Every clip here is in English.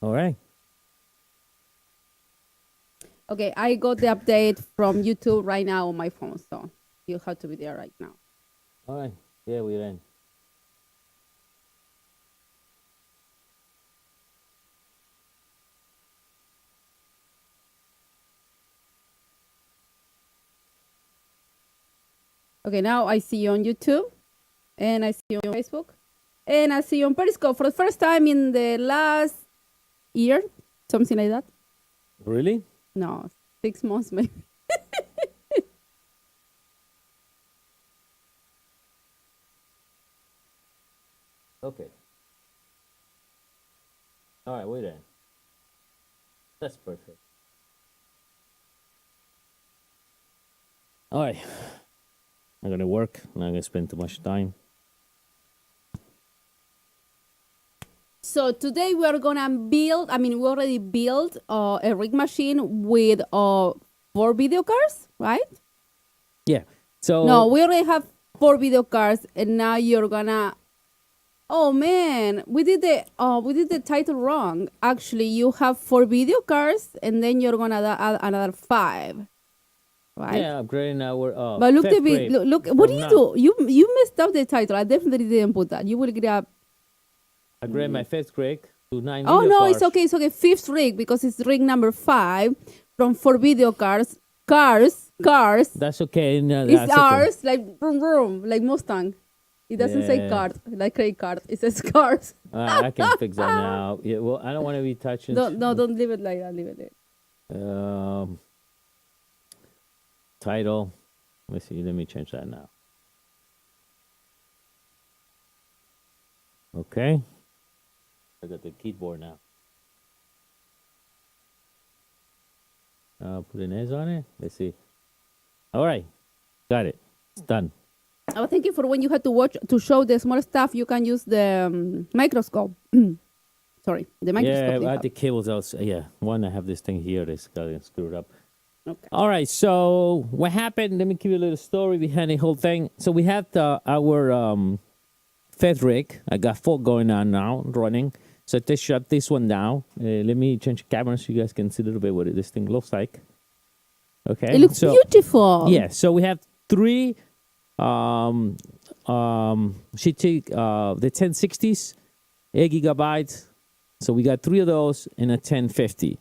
All right. Okay, I got the update from YouTube right now on my phone, so you have to be there right now. All right. Yeah, we're in. Okay, now I see you on YouTube, and I see you on Facebook, and I see you on Periscope for the first time in the last year, something like that. Really? No, 6 months maybe. Okay. All right, we're in. That's perfect. All right. I'm going to work. I'm not going to spend too much time. So today we are gonna build. I mean, we already built a rig machine with 4 video cards, right? Yeah. So No, we already have 4 video cards, and now you're gonna. Oh man, we did the title wrong. Actually, you have 4 video cards, and then you're gonna add another 5, right? yeah, upgrading our But look, fifth grade. look. What do from you now. do? You messed up the title. I definitely didn't put that. You will get up. Upgrade my fifth grade to 9 Oh video no, cards. it's okay. It's okay. 5th rig because it's rig number 5 from 4 video cards. Cars. That's okay. No, It's that's okay. ours, like vroom vroom, like Mustang. It doesn't say Yeah. card, like credit card. It says cars. I can fix that now. Yeah, well, I don't want to be touching. Don't leave it like that. Leave it there. Title. Let me see. Let me change that now. Okay. I got the keyboard now. Put an S on it. Let's see. All right. Got it. It's done. I was thinking for when you had to show the small stuff, you can use the microscope. Sorry, the microscope. Yeah, you I have. had the cables out. Yeah, one, I have this thing here that's got it screwed up. Okay. All right, so what happened? Let me give you a little story behind the whole thing. So we have our fifth rig. I got 4 going on now, running. So I shut this one down. Let me change the camera so you guys can see a little bit what this thing looks like. Okay. It looks beautiful. Yeah, so we have 3 she took the 1060s, 8 gigabytes. So we got 3 of those and a 1050.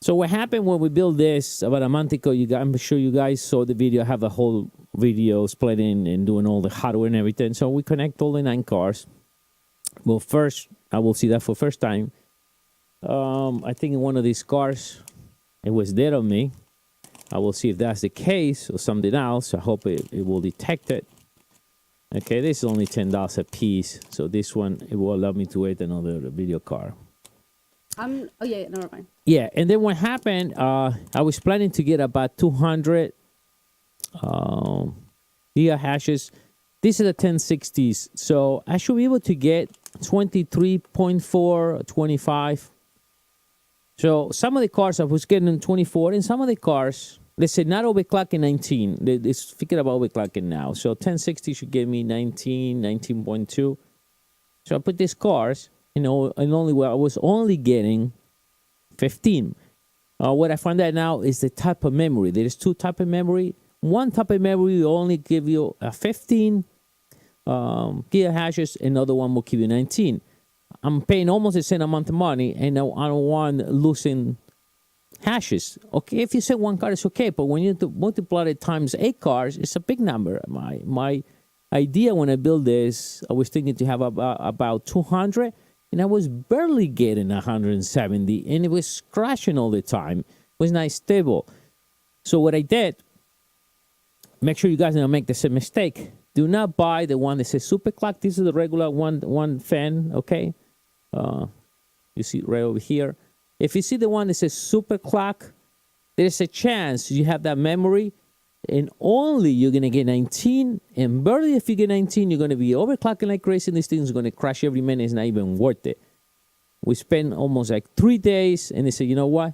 So what happened when we built this about a month ago, I'm sure you guys saw the video. I have a whole video splitting and doing all the hardware and everything. So we connect all the 9 cars. Well, first, I will see that for first time. I think in one of these cars, it was dead on me. I will see if that's the case or something else. I hope it will detect it. Okay, this is only $10 a piece. So this one, it will allow me to add another video card. Oh yeah, never mind. Yeah, and then what happened, I was planning to get about 200 giga hashes. These are the 1060s. So I should be able to get 23.4, 25. So some of the cars I was getting 24, and some of the cars, they said not overclocking 19. They're thinking about overclocking now. So 1060 should give me 19, 19.2. So I put these cars, and only I was only getting 15. What I found out now is the type of memory. There is 2 type of memory. One type of memory will only give you a 15 giga hashes. Another one will give you 19. I'm paying almost the same amount of money, and I don't want losing hashes. Okay, if you say 1 card, it's okay, but when you multiply it times 8 cards, it's a big number. My idea when I built this, I was thinking to have about 200, and I was barely getting 170, and it was crashing all the time. It was not stable. So what I did, make sure you guys don't make the same mistake. Do not buy the one that says superclock. This is the regular one fan, okay? You see right over here. If you see the one that says superclock, there's a chance you have that memory, and only you're going to get 19, and barely if you get 19, you're going to be overclocking like crazy, and this thing is going to crash every minute. It's not even worth it. We spent almost like 3 days, and they said, you know what?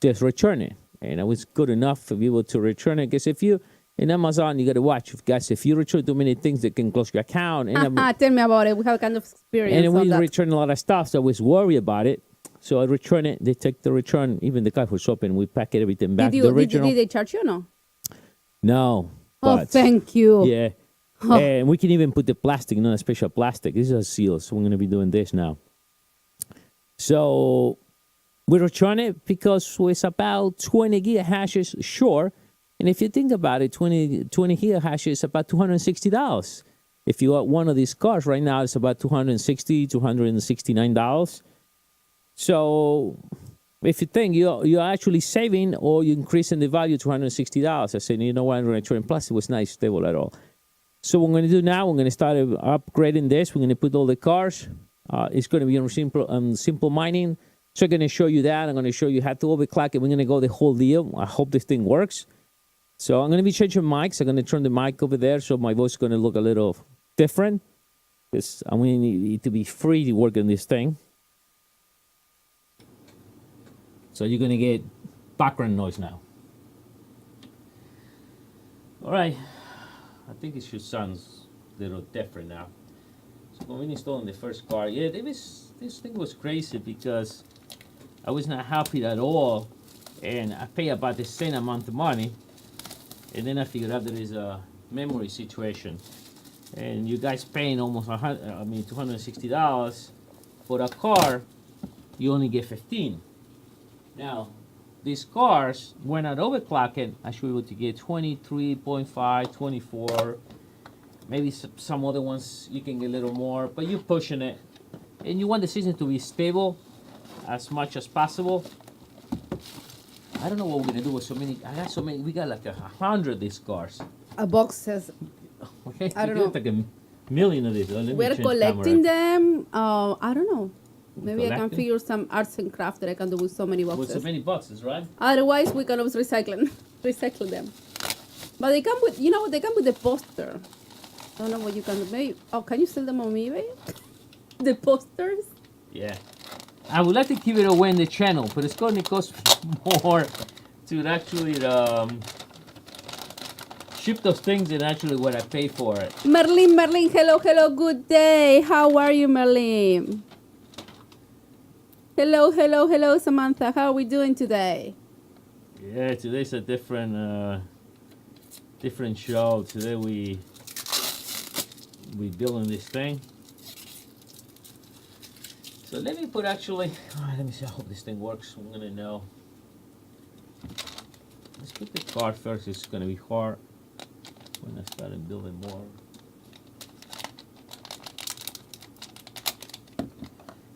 Just return it. And it was good enough to be able to return it, because if you In Amazon, you got to watch, guys. If you return too many things, they can close your account. And Tell me about it. We have kind of experience and on we that. return a lot of stuff, so I was worried about it. So I return it. They take the return. Even the guy who's shopping, we pack it everything back. The original. Did they charge you or no? No. Oh, But thank you. yeah. And we can even put the plastic, not a special plastic. This is a seal, so we're going to be doing this now. So we return it because it's about 20 gigahashes short. And if you think about it, 20 gigahashes is about $260. If you got one of these cars right now, it's about $260, $269. So if you think you're actually saving or you're increasing the value to $260, I said, you know what, I'm going to return. Plus, it was not stable at all. So what we're going to do now, we're going to start upgrading this. We're going to put all the cars. It's going to be on SimpleMining. So I'm going to show you that. I'm going to show you how to overclock it. We're going to go the whole deal. I hope this thing works. So I'm going to be changing mics. I'm going to turn the mic over there so my voice is going to look a little different. Because I'm going to need to be free to work on this thing. So you're going to get background noise now. All right. I think it should sound a little different now. So when we installed the first car, yeah, this thing was crazy because I was not happy at all, and I pay about the same amount of money, and then I figured out there is a memory situation, and you guys paying almost $260 for a car, you only get 15. Now, these cars, when not overclocking, I should be able to get 23.5, 24. Maybe some other ones you can get a little more, but you're pushing it. And you want the system to be stable as much as possible. I don't know what we're going to do with so many. I got so many. We got like 100 of these cars. A box says, Okay, I don't know. like a million of these. We're collecting them. I don't know. Maybe I can Collecting? figure some arts and craft that I can do with so many With boxes. so many boxes, right? Otherwise, we can always recycle them. But they come with, you know what? They come with the poster. I don't know what you can do. Maybe, can you sell them on eBay? The posters? Yeah. I would like to keep it away in the channel, but it's going to cost more to actually ship those things than actually what I pay for it. Merlin, hello, good day. How are you, Merlin? Hello, Samantha. How are we doing today? Yeah, today's a different show. Today we building this thing. So let me put actually. Let me see. I hope this thing works. I'm gonna know. Let's put the car first. It's gonna be hard when I start building more.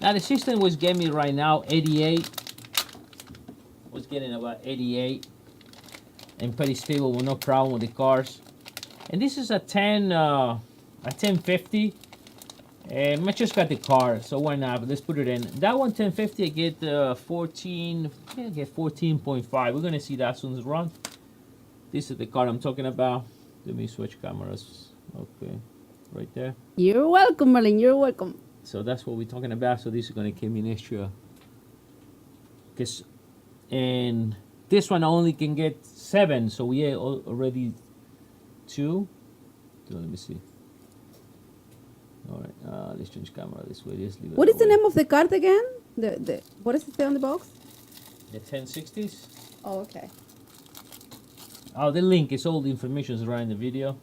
Now the system was getting me right now 88. Was getting about 88 and pretty stable with no problem with the cars. And this is a 1050. And I just got the car, so why not? But let's put it in. That one 1050, I get 14. I get 14.5. We're gonna see that as soon as it's run. This is the car I'm talking about. Let me switch cameras. Okay, right there. You're welcome, Merlin. You're welcome. So that's what we're talking about. So this is gonna give me an extra. And this one only can get 7. So we are already 2. So let me see. All right, let's change camera this way. Let's leave it What is the that way. name of the card again? The what does it say on the box? The 1060s. Oh, okay. Oh, the link is all the information is right in the video.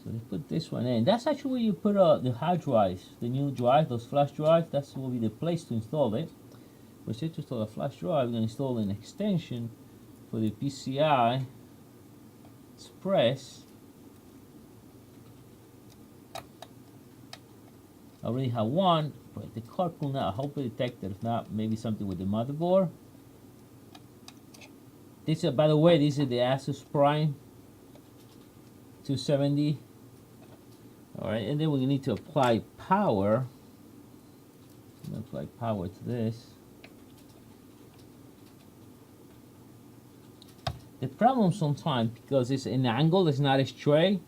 So let's put this one in. That's actually where you put the hard drives, the new drive, those flash drives. That's will be the place to install it. We're set to install a flash drive. We're going to install an extension for the PCI Express. I already have one, but the card could not hopefully detect it. If not, maybe something with the motherboard. This is, by the way, this is the Asus Prime 270. All right, and then we need to apply power. I'm gonna apply power to this. The problem sometimes, because it's an angle, it's not a straight.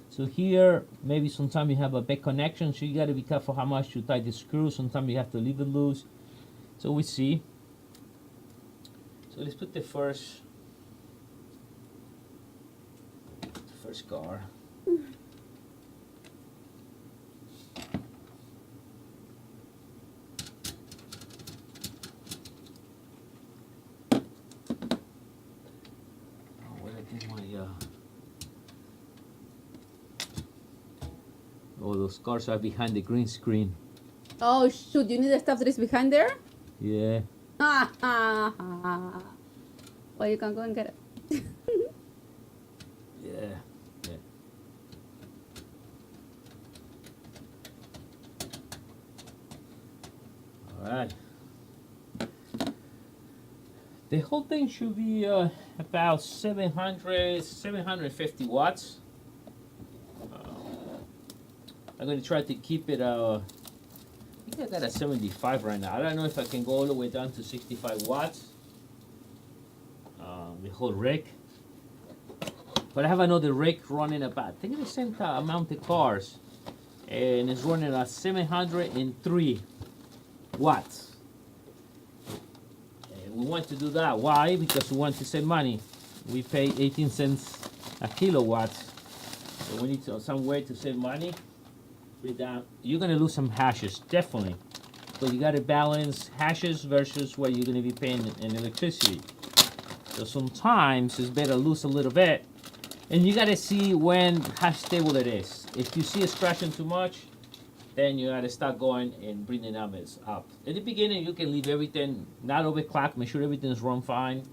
So here, maybe sometimes you have a big connection, so you got to be careful how much you tighten the screw. Sometimes you have to leave it loose. So we see. So let's put the first first car. Oh, those cars are behind the green screen. Oh shoot! You need the stuff that is behind there. Yeah. Well, you can go and get it. Yeah. Yeah. All right. The whole thing should be about 750 watts. I'm going to try to keep it, I think I got a 75 right now. I don't know if I can go all the way down to 65 watts. The whole rig. But I have another rig running about, I think the same amount of cars. And it's running at 703 watts. And we want to do that. Why? Because we want to save money. We pay 18 cents a kilowatt. So we need some way to save money. You're going to lose some hashes, definitely. But you got to balance hashes versus what you're going to be paying in electricity. So sometimes it's better to lose a little bit. And you got to see how stable it is. If you see it's crashing too much, then you got to start going and bring the numbers up. At the beginning, you can leave everything not overclocked. Make sure everything's run fine.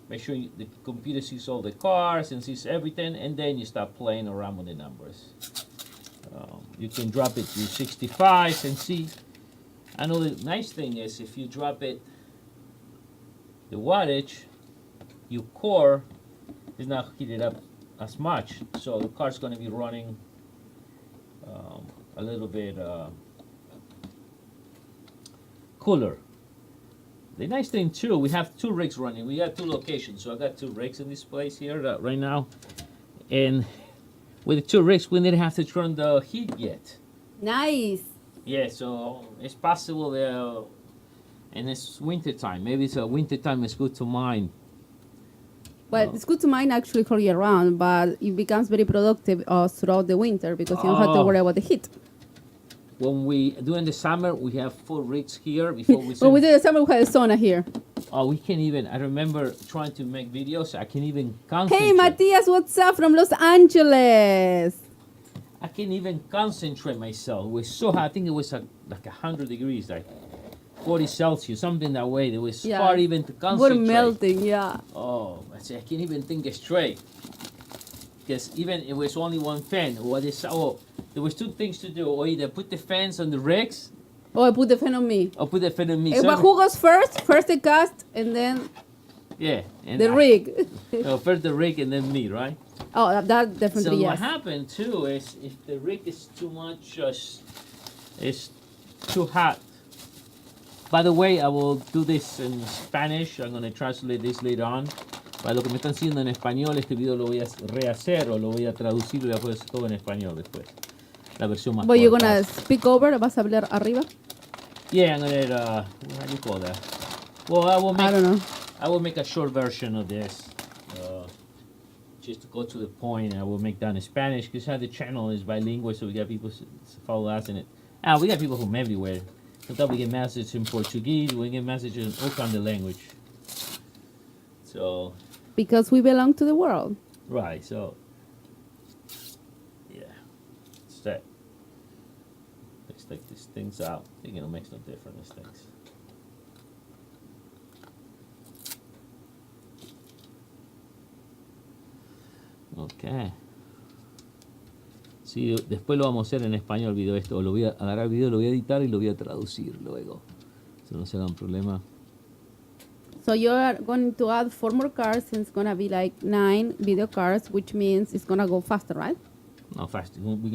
Make sure the computer sees all the cars and sees everything. And then you start playing around with the numbers. You can drop it to 65 and see. I know the nice thing is if you drop it, the wattage, your core is not heated up as much. So the car's going to be running a little bit cooler. The nice thing too, we have two rigs running. We got two locations. So I got two rigs in this place here right now. And with the two rigs, we didn't have to turn the heat yet. Nice. Yeah, so it's possible that, and it's winter time. Maybe it's winter time. It's good to mine. Well, it's good to mine actually for year round, but it becomes very productive throughout the winter because you don't have to worry about the heat. When we do in the summer, we have 4 rigs here before we. When we do the summer, we have a sauna here. Oh, we can even. I remember trying to make videos. I can even concentrate. Hey, Matias, what's up from Los Angeles? I can even concentrate myself. It was so hot. I think it was like 100 degrees, like 40 Celsius, something that way. It was hard even to concentrate. We're melting, yeah. Oh, I can't even think straight. Because even it was only one fan. There was 2 things to do. Or either put the fans on the rigs. Or put the fan on me. Or put the fan on me. But who goes first? First the cast and then the rig. No, first the rig and then me, right? Oh, that definitely, so yes. what happened too is if the rig is too much, it's too hot. By the way, I will do this in Spanish. I'm going to translate this later on. Para lo que me están siguiendo en español, este video lo voy a rehacer o lo voy a traducir y voy a poner todo en español después. La versión más But you're corta. gonna speak over? ¿Vas a hablar arriba? Yeah, I'm gonna. How do you call that? Well, I don't know. I will make a short version of this, just to go to the point. I will make that in Spanish because the channel is bilingual, so we got people follow us in it. We got people from everywhere. Sometimes we get messages in Portuguese, we get messages in all kinds of language. So. Because we belong to the world. Right. So. Yeah. It's that. Let's take these things out. I think it'll make no difference. These things. Ok. Sí, después lo vamos a hacer en español el video esto. Lo voy a agarrar el video, lo voy a editar y lo voy a traducir luego. So no se hagan problema. So you're going to add 4 more cards and it's going to be like 9 video cards, which means it's going to go faster, right? No, faster. You're going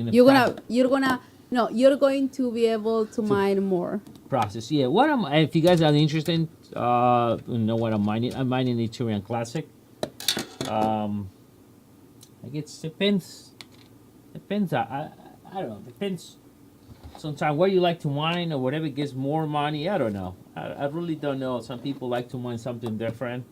to be able to mine more. Process, yeah. If you guys are interested, know what I'm mining. I'm mining Ethereum Classic. I guess depends. Depends. I don't know. Depends. Sometimes where you like to mine or whatever gets more money. I don't know. I really don't know. Some people like to mine something different.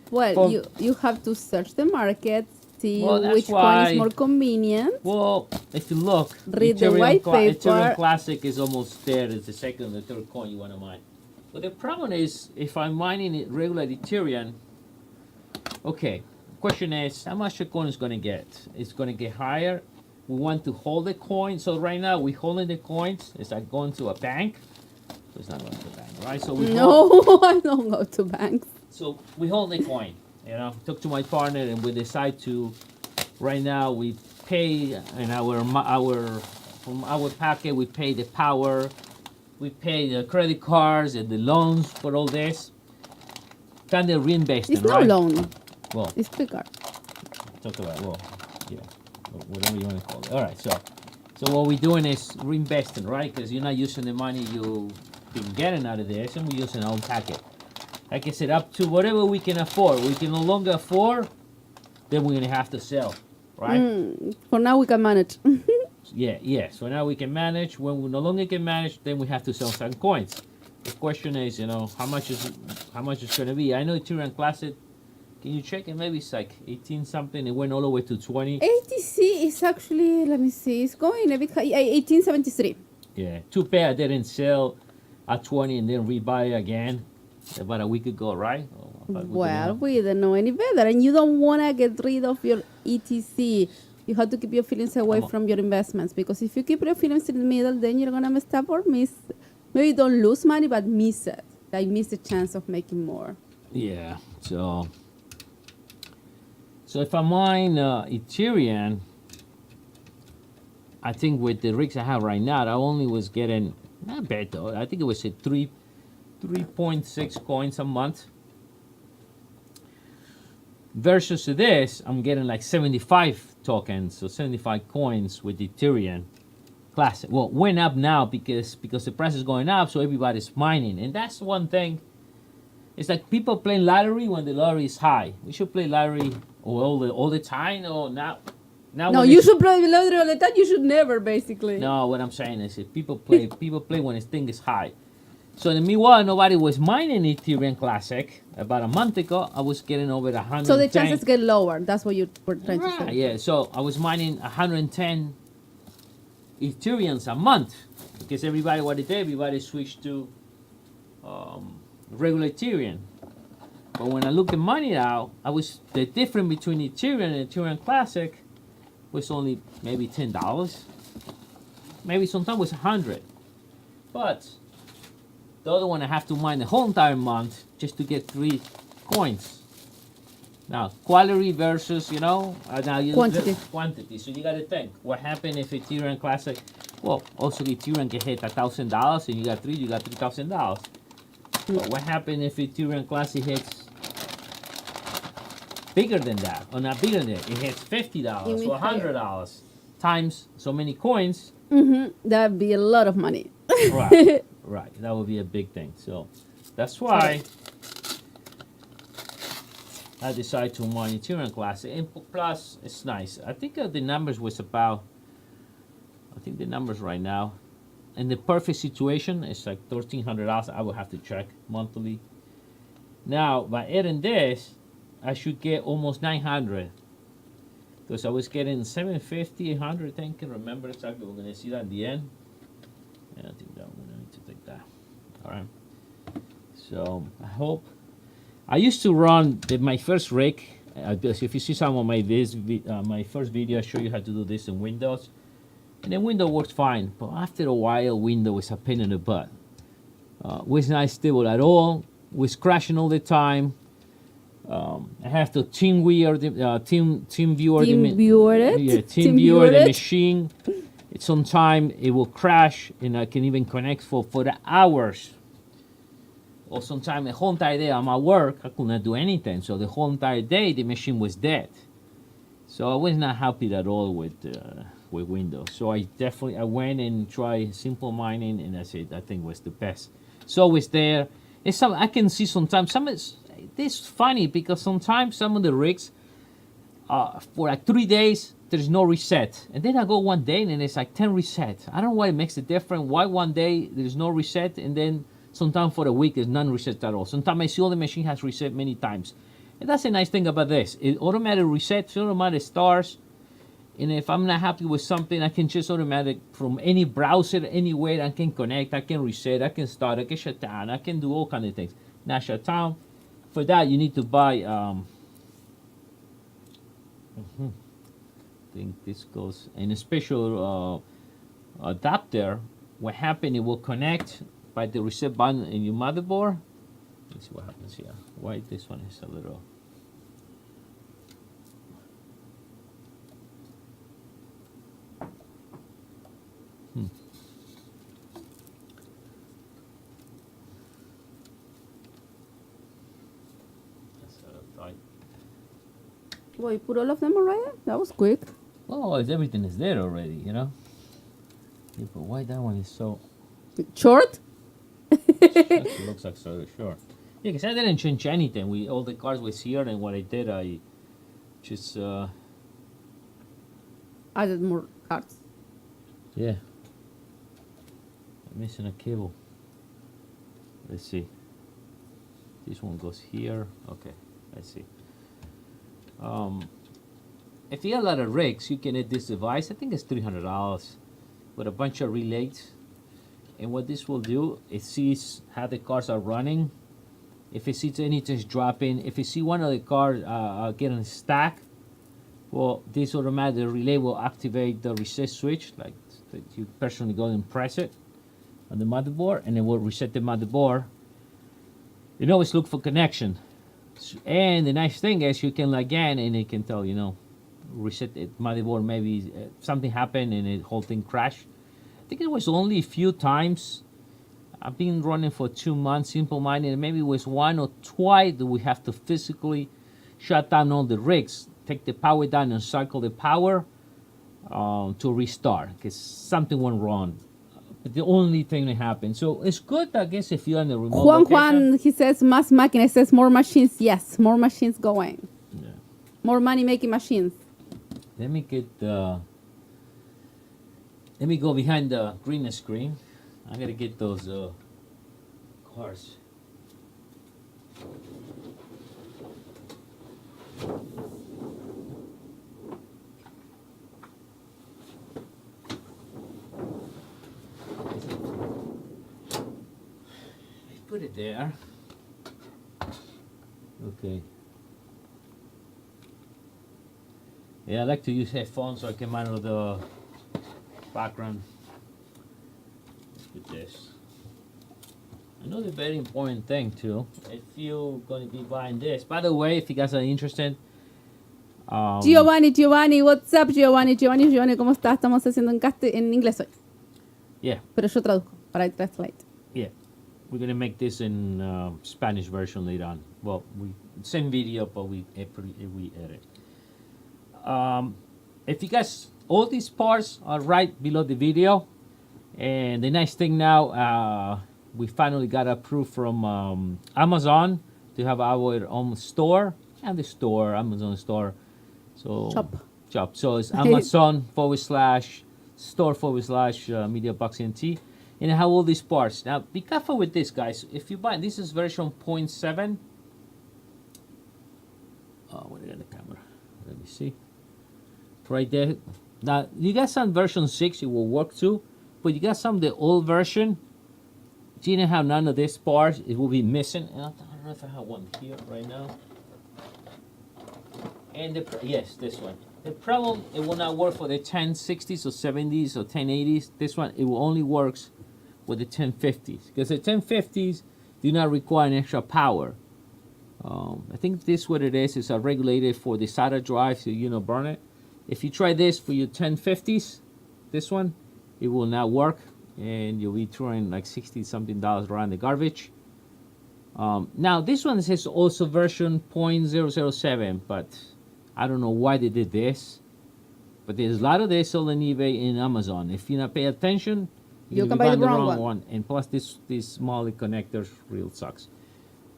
Well, you have to search the market, see Well, that's which coin why- is more convenient. Well, if you look, Read the white paper. Ethereum Classic is almost there. It's the second and the third coin you want to mine. But the problem is, if I'm mining it regular Ethereum, okay, question is, how much the coin is going to get? It's going to get higher. We want to hold the coin. So right now, we're holding the coins. It's like going to a bank. So it's not going to a bank, right? So we hold, No, I don't go to banks. so we hold the coin. You know, talk to my partner, and we decide to. Right now, we pay in from our packet. We pay the power, we pay the credit cards and the loans for all this. Kind of reinvesting, It's no right? loan. Well, It's quicker. talk about yeah, whatever you want to call it. All right, so what we're doing is reinvesting, right? Because you're not using the money you've been getting out of this, and we're using our own packet. Like I said, up to whatever we can afford. We can no longer afford, then we're gonna have to sell, right? For now, we can manage. Yeah. So now we can manage. When we no longer can manage, then we have to sell some coins. The question is, how much it's gonna be? I know Ethereum Classic. Can you check it? Maybe it's like 18 something. It went all the way to 20. ATC is actually, let me see, it's going a bit high. 1873. Yeah, too bad they didn't sell at 20 and then rebuy again about a week ago, right? Or about a week Well, ago. we don't know any better, and you don't want to get rid of your ETC. You have to keep your feelings away from your investments, because if you keep your feelings in the middle, then you're gonna mess up or miss. Maybe don't lose money, but miss it. Like miss the chance of making more. Yeah. So if I mine Ethereum, I think with the rigs I have right now, I only was getting not bad though. I think it was a 3.6 coins a month. Versus to this, I'm getting like 75 tokens, so 75 coins with Ethereum Classic. Well, went up now because the price is going up, so everybody's mining, and that's one thing. It's like people playing lottery when the lottery is high. We should play lottery all the time, or not. Now No, when you it's- should play lottery all the time. You should never, basically. No, what I'm saying is if people play when the thing is high. So in the meanwhile, nobody was mining Ethereum Classic. About a month ago, I was getting over 110. So the chances get lower. That's what you were trying to Right, say. yeah. So I was mining 110 Ethereums a month because everybody switched to regular Ethereum. But when I looked at money now, the difference between Ethereum and Ethereum Classic was only maybe $10. Maybe sometimes it was 100. But the other one I have to mine the whole entire month just to get 3 coins. Now, quality versus, now quantity. So you got to think, what happened if Ethereum Classic, well, also Ethereum can hit $1,000 and you got $3,000. But what happened if Ethereum Classic hits bigger than that, or not bigger than that? It hits $50 or $100 times so many coins. That'd be a lot of money. Right. That would be a big thing. So that's why I decided to mine Ethereum Classic. And plus, it's nice. I think the numbers was about. I think the numbers right now, in the perfect situation, it's like $1,300. I would have to check monthly. Now, by adding this, I should get almost 900. Because I was getting 750, 800. I can't remember exactly. We're gonna see that in the end. Yeah, I think that we're gonna need to take that. All right. So I hope. I used to run my first rig. If you see some of my my first video, I show you how to do this in Windows, and then Windows works fine. But after a while, Windows is a pain in the butt. Was not stable at all. Was crashing all the time. I have to team viewer the machine. Sometimes it will crash, and I can even connect for the hours. Or sometimes the whole entire day I'm at work, I could not do anything. So the whole entire day the machine was dead. So I was not happy at all with Windows. So I went and tried SimpleMining, and that's it. I think was the best. So it's there. It's I can see sometimes this funny because sometimes some of the rigs for like 3 days there's no reset, and then I go one day and it's like 10 reset. I don't know why it makes a difference. Why one day there's no reset, and then sometimes for a week there's none reset at all. Sometimes I see all the machine has reset many times. And that's a nice thing about this. It automatic resets, automatic starts. And if I'm not happy with something, I can just automatic from any browser, anywhere, I can connect, I can reset, I can start, I can shut down, I can do all kind of things. Now shut down. For that, you need to buy. I think this goes in a special adapter. What happens? It will connect by the reset button in your motherboard. Let's see what happens here. Why this one is a little. Well, you put all of them already? That was quick. Oh, everything is there already, you know. Yeah, but why that one is so? Short? It looks like so short. Yeah, because I didn't change anything. All the cars was here, and what I did, I just Added more cards. yeah. I'm missing a cable. Let's see. This one goes here. Okay, let's see. If you have a lot of rigs, you can add this device. I think it's $300 with a bunch of relays. And what this will do, it sees how the cars are running. If it sees anything's dropping, if you see one of the cars getting stuck, well, this automatic relay will activate the reset switch, like you personally go and press it on the motherboard, and it will reset the motherboard. You always look for connection. And the nice thing is you can log in and it can tell, reset the motherboard, maybe something happened and the whole thing crashed. I think it was only a few times. I've been running for 2 months, SimpleMining, and maybe it was one or twice that we have to physically shut down all the rigs, take the power down and cycle the power to restart because something went wrong. But the only thing that happened. So it's good, I guess, if you're in the remote location. Juan, he says, más máquinas. Says more machines. Yes, more machines going. Yeah. More money-making machines. Let me get let me go behind the green screen. I'm gonna get those cars. Put it there. Okay. Yeah, I like to use headphones so I can monitor the background. Let's put this. Another very important thing too, if you're going to be buying this. By the way, if you guys are interested. Giovanni, what's up, Giovanni, ¿cómo estás? Estamos haciendo en inglés hoy. Yeah. Pero yo traduzco para translate. Yeah. We're gonna make this in Spanish version later on. Well, same video, but we edit. If you guys, all these parts are right below the video, and the nice thing now, we finally got approved from Amazon to have our own store and the store, Amazon store. So shop. So it's Amazon /store/ mediaboxent. And I have all these parts. Now, be careful with this, guys. If you buy, this is version 0.7. Oh, where is the camera? Let me see. Right there. Now, you got some version 6, it will work too. But you got some of the old version. You didn't have none of these parts. It will be missing. And I don't know if I have one here right now. And yes, this one. The problem, it will not work for the 1060s or 70s or 1080s. This one, it will only works with the 1050s, because the 1050s do not require an extra power. I think this what it is a regulator for the SATA drive, so burn it. If you try this for your 1050s, this one, it will not work, and you'll be throwing like $60-something around the garbage. Now this one says also version 0.007, but I don't know why they did this. But there's a lot of this sold on eBay and Amazon. If you not pay attention, you can buy the wrong one. And plus this small connector real sucks.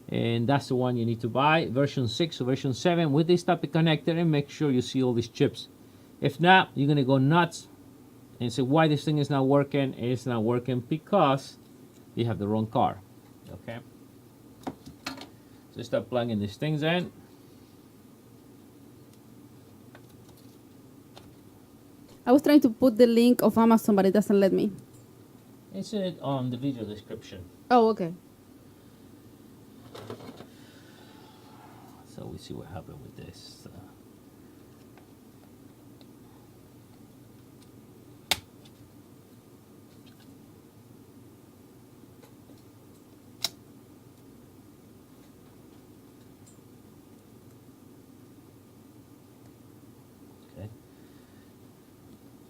And that's the one you need to buy, version 6 or version 7 with this type of connector, and make sure you see all these chips. If not, you're gonna go nuts and say why this thing is not working. It's not working because you have the wrong car. Okay. So start plugging these things in. I was trying to put the link of Amazon, but it doesn't let me. It's on the video description. Oh, okay. So we see what happened with this. Okay.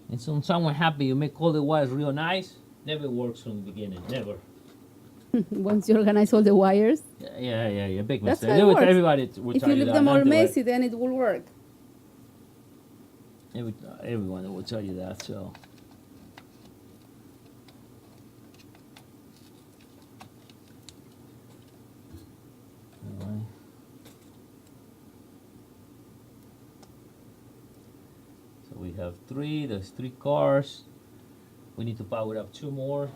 And so someone happy, you make all the wires real nice. Never works from the beginning. Never. Once you organize all the wires. Yeah. Big That's mistake. how it works. Everybody will If tell you you leave that. them Don't all do it. messy, then it will work. Everyone will tell you that. So. All right. So we have three. There's 3 cars. We need to power up 2 more.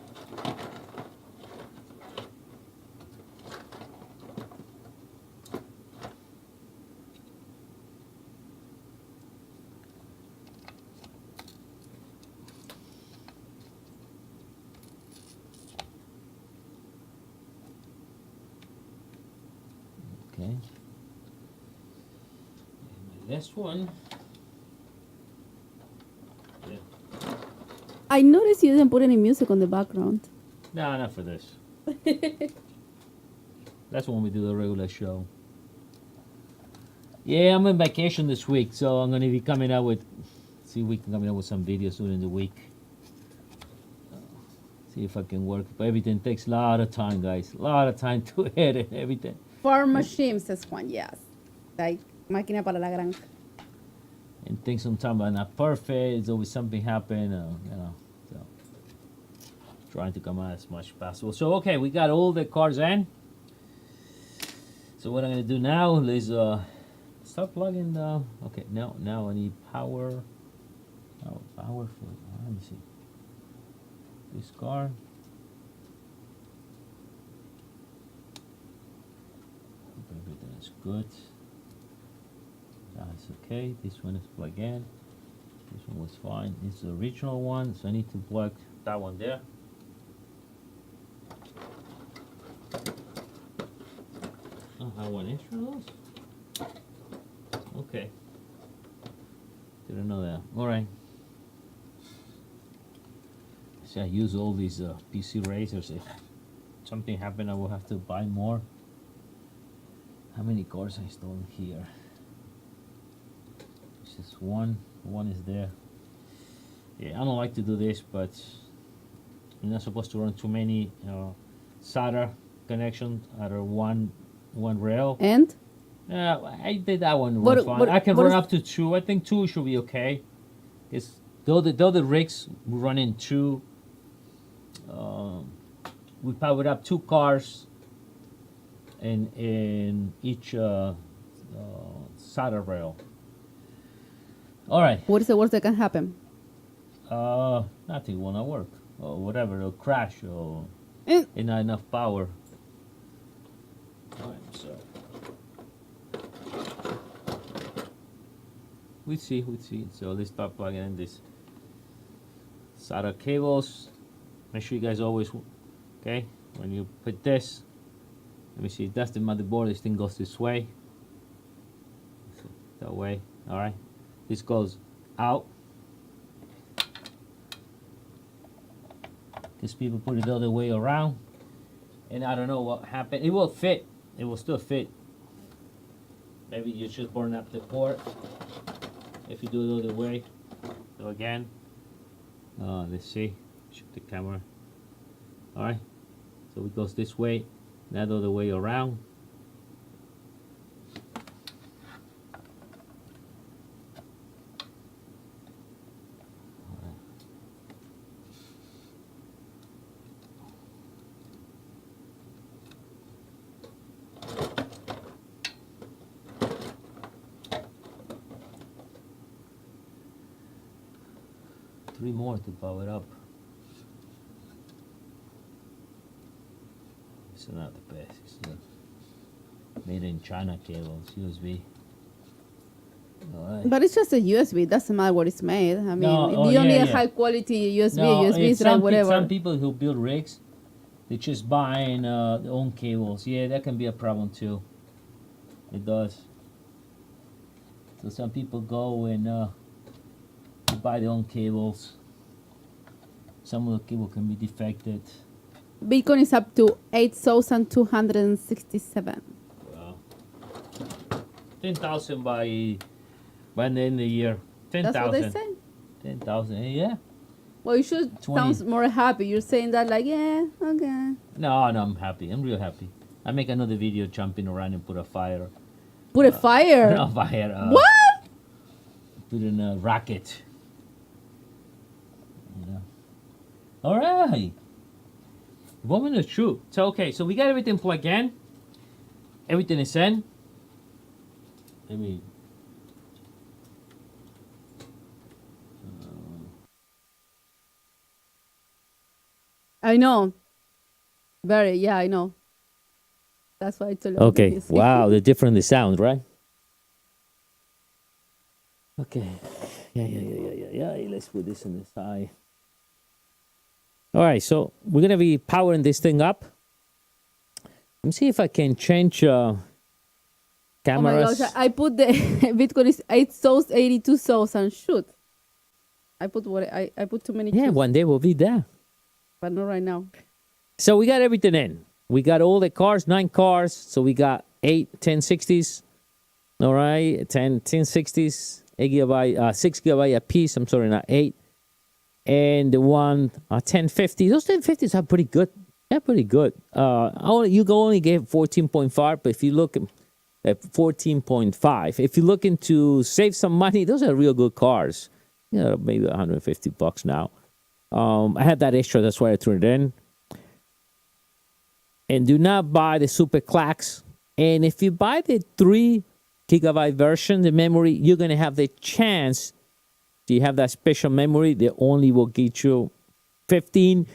Okay. And my last one. Yeah. I noticed you didn't put any music on the background. No, not for this. That's when we do the regular show. Yeah, I'm on vacation this week, so I'm gonna be coming out with. See if we can come out with some videos during the week. See if I can work. But everything takes a lot of time, guys. A lot of time to edit everything. Farm machine, says Juan, yes. Like, máquina para la granja. And things sometimes are not perfect. There's always something happen, So trying to come out as much as possible. So okay, we got all the cars in. So what I'm gonna do now is start plugging the. Okay, now I need power. Oh, power for. Let me see. This car. Everything is good. That's okay. This one is plugged in. This one was fine. This is the original one, so I need to plug that one there. Oh, I want extra of those? Okay. Didn't know that. Alright. See, I use all these PC razors. If something happened, I will have to buy more. How many cars I stole here? It's just one. One is there. Yeah, I don't like to do this, but you're not supposed to run too many SATA connections out of one rail. And? I did that one What- fine. what- I can what run is- up to 2. I think 2 should be okay. It's though the rigs run in 2. We powered up 2 cars in each SATA rail. All right. What is the worst that can happen? Nothing will not work or whatever. It'll crash or Eh. not enough power. All right, so we see. So let's start plugging in this SATA cables. Make sure you guys always, okay, when you put this, let me see, that's the motherboard. This thing goes this way. So that way. All right. This goes out. Because people put it the other way around. And I don't know what happened. It will fit. It will still fit. Maybe you just burn up the port. If you do it the other way. So again. Let's see. Shift the camera. Alright. So it goes this way. Not the other way around. Three more to power up. It's not the best. It's the made in China cables, USB. But it's just a USB. It doesn't matter what it's made. I mean, No, if oh, you don't yeah, need a yeah. high quality USB. No, USB it's is like whatever. some people who build rigs, they just buying their own cables. Yeah, that can be a problem too. It does. So some people go and they buy their own cables. Some of the cable can be defected. Bitcoin is up to 8,267. Wow. 10,000 by the end of the year. 10,000. That's what they say. 10,000. Yeah. Well, you should 20. sound more happy. You're saying that like, yeah, okay. No, I'm happy. I'm real happy. I make another video jumping around and put a fire. Put a fire. Not fire. What? Put in a rocket. You know. All right. Woman is true. So okay, so we got everything plugged in. Everything is in. Let me. I know. Very, yeah, I know. That's why I told you. Okay. Wow, the different the sound, right? Okay. Yeah. Let's put this in the side. All right, so we're gonna be powering this thing up. Let me see if I can change Oh my cameras. gosh, I put the Bitcoin is 8 souls, 82 souls, and shoot. I put what I put too many. Yeah, twos, one day we'll be there. but not right now. So we got everything in. We got all the cars, 9 cars. So we got 8 1060s. All right, 10 1060s, 8 gigabyte, 6 gigabyte a piece. I'm sorry, not 8. And the one 1050. Those 1050s are pretty good. They're pretty good. You can only get 14.5, but if you look at 14.5, if you're looking to save some money, those are real good cars. You know, maybe $150 now. I had that extra, that's why I threw it in. And do not buy the super clacks. And if you buy the 3 gigabyte version, the memory, you're gonna have the chance. You have that special memory that only will get you 15.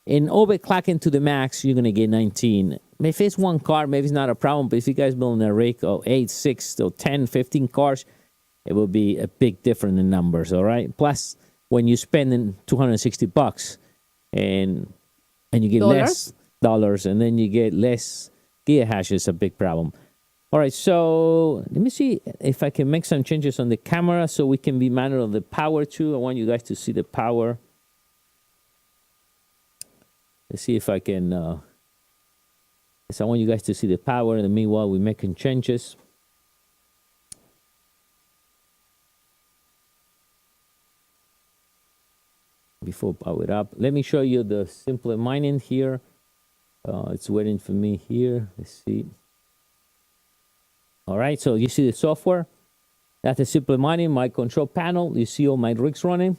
And overclocking to the max, you're gonna get 19. If it's one car, maybe it's not a problem. But if you guys building a rig of 8, 6, or 10, 15 cars, it will be a big difference in numbers. All right. Plus, when you spend $260 and you get less dollars, and then you get less gigahash, is a big problem. All right, so let me see if I can make some changes on the camera so we can be manual on the power too. I want you guys to see the power. Let's see if I can. So I want you guys to see the power, and meanwhile we're making changes. Before power it up, let me show you the SimpleMining here. It's waiting for me here. Let's see. All right, so you see the software. That's the SimpleMining, my control panel. You see all my rigs running.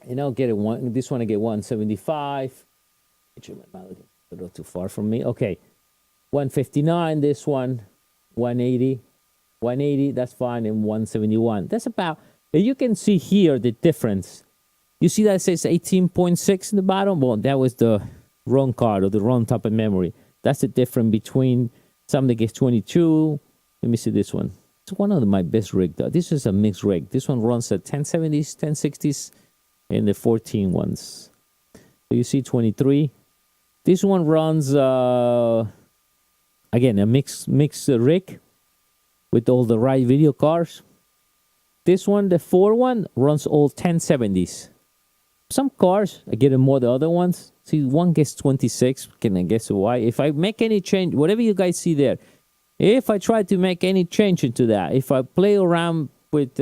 And I'll get it one. This one I get 175. A little too far from me. Okay, 159. This one, 180. 180. That's fine. And 171. That's about. And you can see here the difference. You see that it says 18.6 in the bottom. Well, that was the wrong card or the wrong type of memory. That's the difference between some that gets 22. Let me see this one. It's one of my best rig though. This is a mixed rig. This one runs at 1070s, 1060s, and the 14 ones. So you see 23. This one runs again a mixed rig with all the right video cards. This one, the 4 one, runs all 1070s. Some cars are getting more than other ones. See, one gets 26. Can I guess why? If I make any change, whatever you guys see there, if I try to make any change into that, if I play around with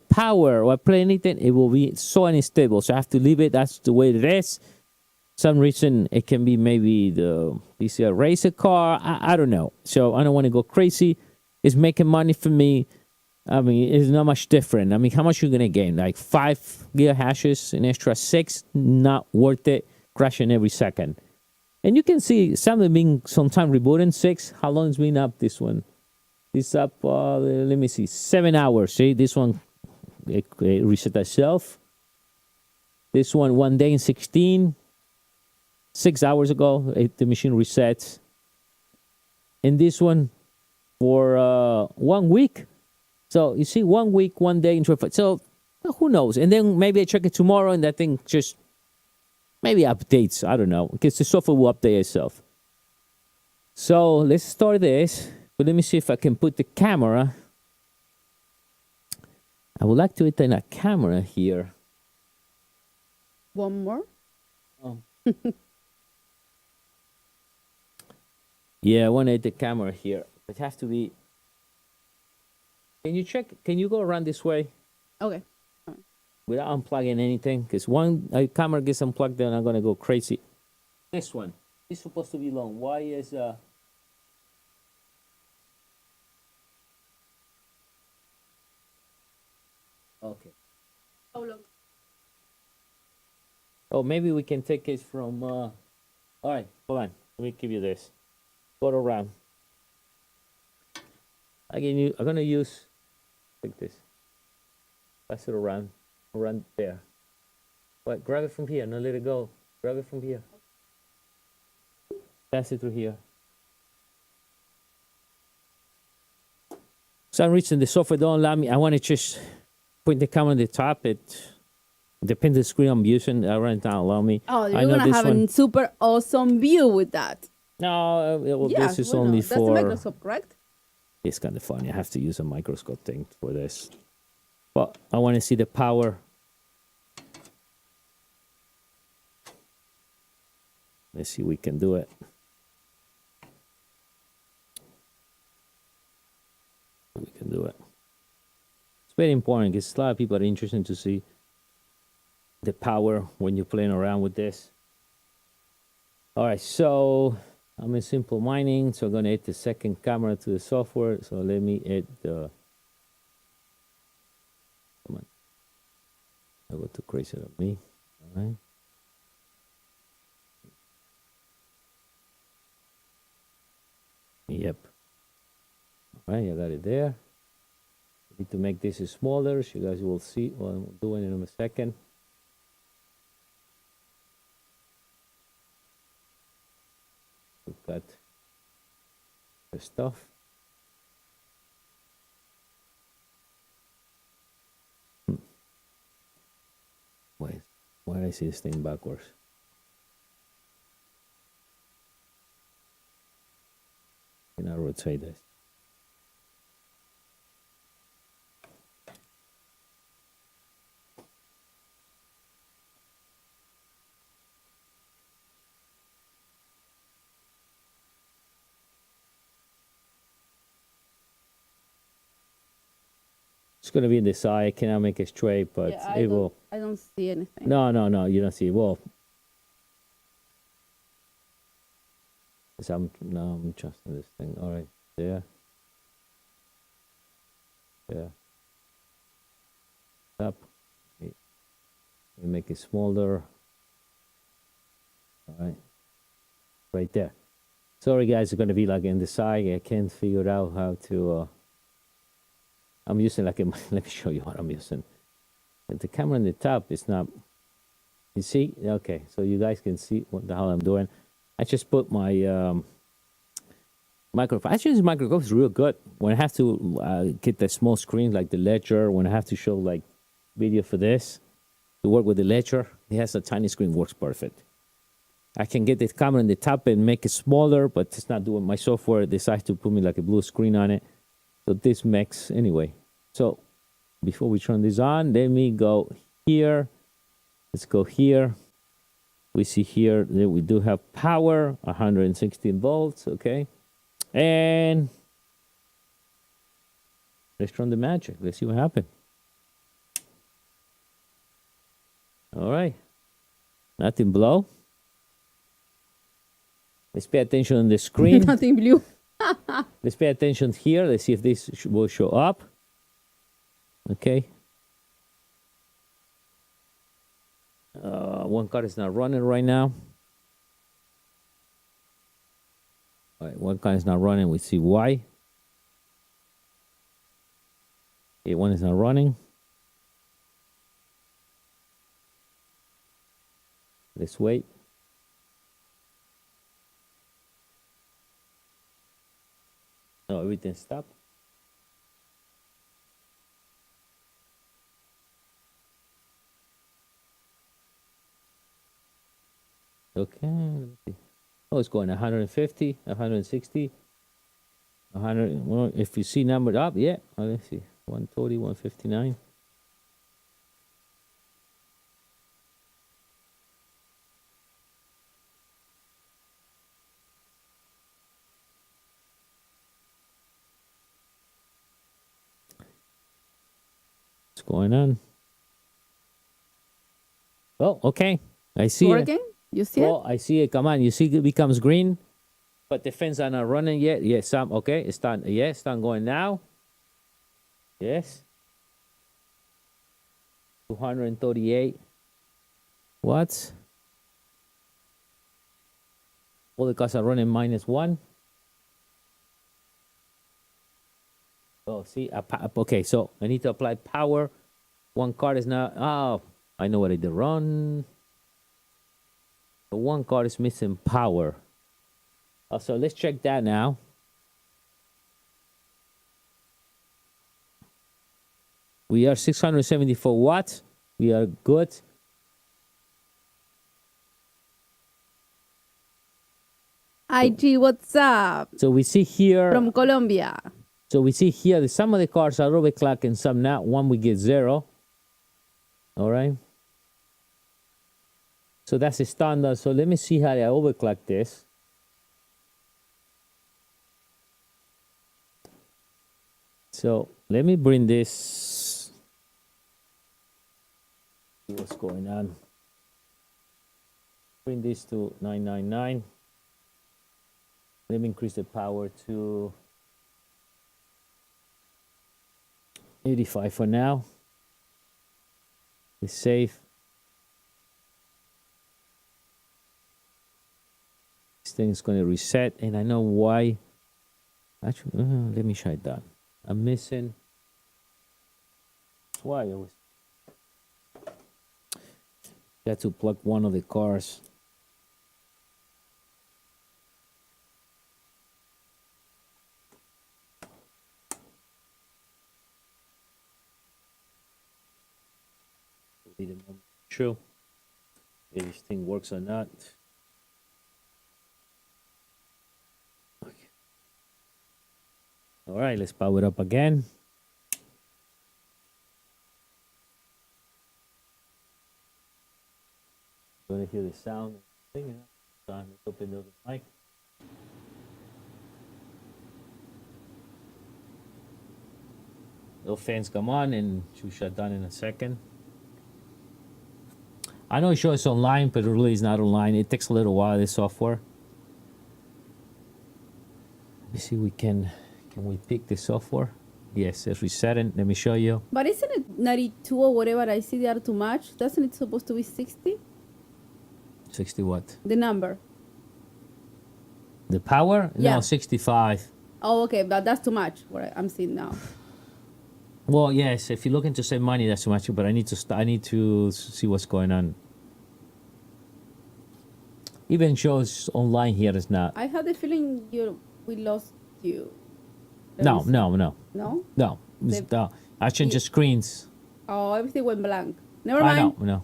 power or I play anything, it will be so unstable. So I have to leave it. That's the way it is. Some reason it can be maybe the PC racer car. I don't know. So I don't want to go crazy. It's making money for me. I mean, it's not much different. I mean, how much you going to gain? Like 5 gigahashes, an extra 6, not worth it. Crashing every second. And you can see something being sometime rebooting 6. How long has been up this one? It's up, let me see, 7 hours. See, this one, it reset itself. This one day in 16. 6 hours ago, the machine resets. And this one for 1 week. So you see 1 week, 1 day in 25. So who knows? And then maybe I check it tomorrow and that thing just maybe updates. I don't know, because the software will update itself. So let's start this. But let me see if I can put the camera. I would like to put in a camera here. One more? Oh. Yeah, I want to hit the camera here. It has to be. Can you check? Can you go around this way? Okay. Without unplugging anything? Because one camera gets unplugged, then I'm going to go crazy. This one. It's supposed to be long. Why is... Okay. How long? Oh, maybe we can take it from... All right, hold on. Let me give you this. Go around. Again, I'm going to use... Like this. Pass it around. Around there. But grab it from here. No, let it go. Grab it from here. Pass it through here. For some reason, the software don't allow me. I want to just point the camera on the top. It depends on the screen I'm using. Right now, allow me. Oh, you're going to have a super awesome view with that. No, well, this is only that's for... the microscope, correct? It's kind of funny. I have to use a microscope thing for this. But I want to see the power. Let's see if we can do it. We can do it. It's very important because a lot of people are interested to see the power when you're playing around with this. All right, so I'm in Simple Mining, so I'm going to add the second camera to the software. So let me add the... Come on. I go too crazy on me. All right. Yep. All right, I got it there. I need to make this smaller so you guys will see what I'm doing in a second. We've got the stuff. Wait, why did I see this thing backwards? Can I rotate this? It's going to be in the side. I cannot make it straight, but yeah, it will. I don't see anything. No, you don't see it. Well, I'm adjusting this thing. All right, there. Yeah. Up. We make it smaller. All right. Right there. Sorry, guys. It's going to be like in the side. I can't figure out how to... I'm using like a... Let me show you what I'm using. The camera on the top is not... You see? Okay. So you guys can see what the hell I'm doing. I just put my microphone. Actually, this microphone is real good. When I have to get the small screen like the ledger, when I have to show like video for this, to work with the ledger, it has a tiny screen, works perfect. I can get the camera on the top and make it smaller, but it's not doing. My software decides to put me like a blue screen on it. So this makes, anyway. So before we turn this on, let me go here. Let's go here. We see here that we do have power, 116 volts, okay? And let's run the magic. Let's see what happens. All right. Nothing below. Let's pay attention on the screen. Nothing blue. Let's pay attention here. Let's see if this will show up. Okay. One card is not running right now. All right, one card is not running. We see why. Okay, one is not running. Let's wait. No, everything stopped. Okay, let me see. Oh, it's going 150, 160, 100. Well, if you see numbered up, yeah. Let's see, 130, 159. What's going on? Oh, okay. I see it. Working? You see it? Oh, I see it. Come on. You see it becomes green, but the fans are not running yet. Yes, some okay. It's done. Yes, done going now. Yes. 238 watts. All the cars are running -1. Oh, see, okay. So I need to apply power. One card is not. Oh, I know what I did wrong. The one card is missing power. So let's check that now. We are 674 watts. We are good. IG, what's up? So we see here. From Colombia. So we see here that some of the cars are overclocking, some not. One we get 0. All right. So that's the standard. So let me see how I overclock this. So let me bring this. See what's going on. Bring this to 999. Let me increase the power to 85 for now. It's safe. This thing is going to reset, and I know why. Actually, let me try that. I'm missing. That's why I was. Got to plug one of the cars. True. If this thing works or not. Okay. All right, let's power it up again. You're gonna hear the sound. Let's open the other mic. Those fans come on and should shut down in a second. I know it shows online, but it really is not online. It takes a little while, this software. Let me see, can we pick the software? Yes, it's resetting. Let me show you. But isn't it 92 or whatever? I see they are too much. Doesn't it supposed to be 60? 60 what? The number. The power? Yeah. No, 65. Oh, okay, but that's too much. What I'm seeing now. Well, yes. If you're looking to save money, that's too much. But I need to see what's going on. Even shows online here is not. I had the feeling we lost you. No. No? No. I changed the screens. Oh, everything went blank. Never mind. No.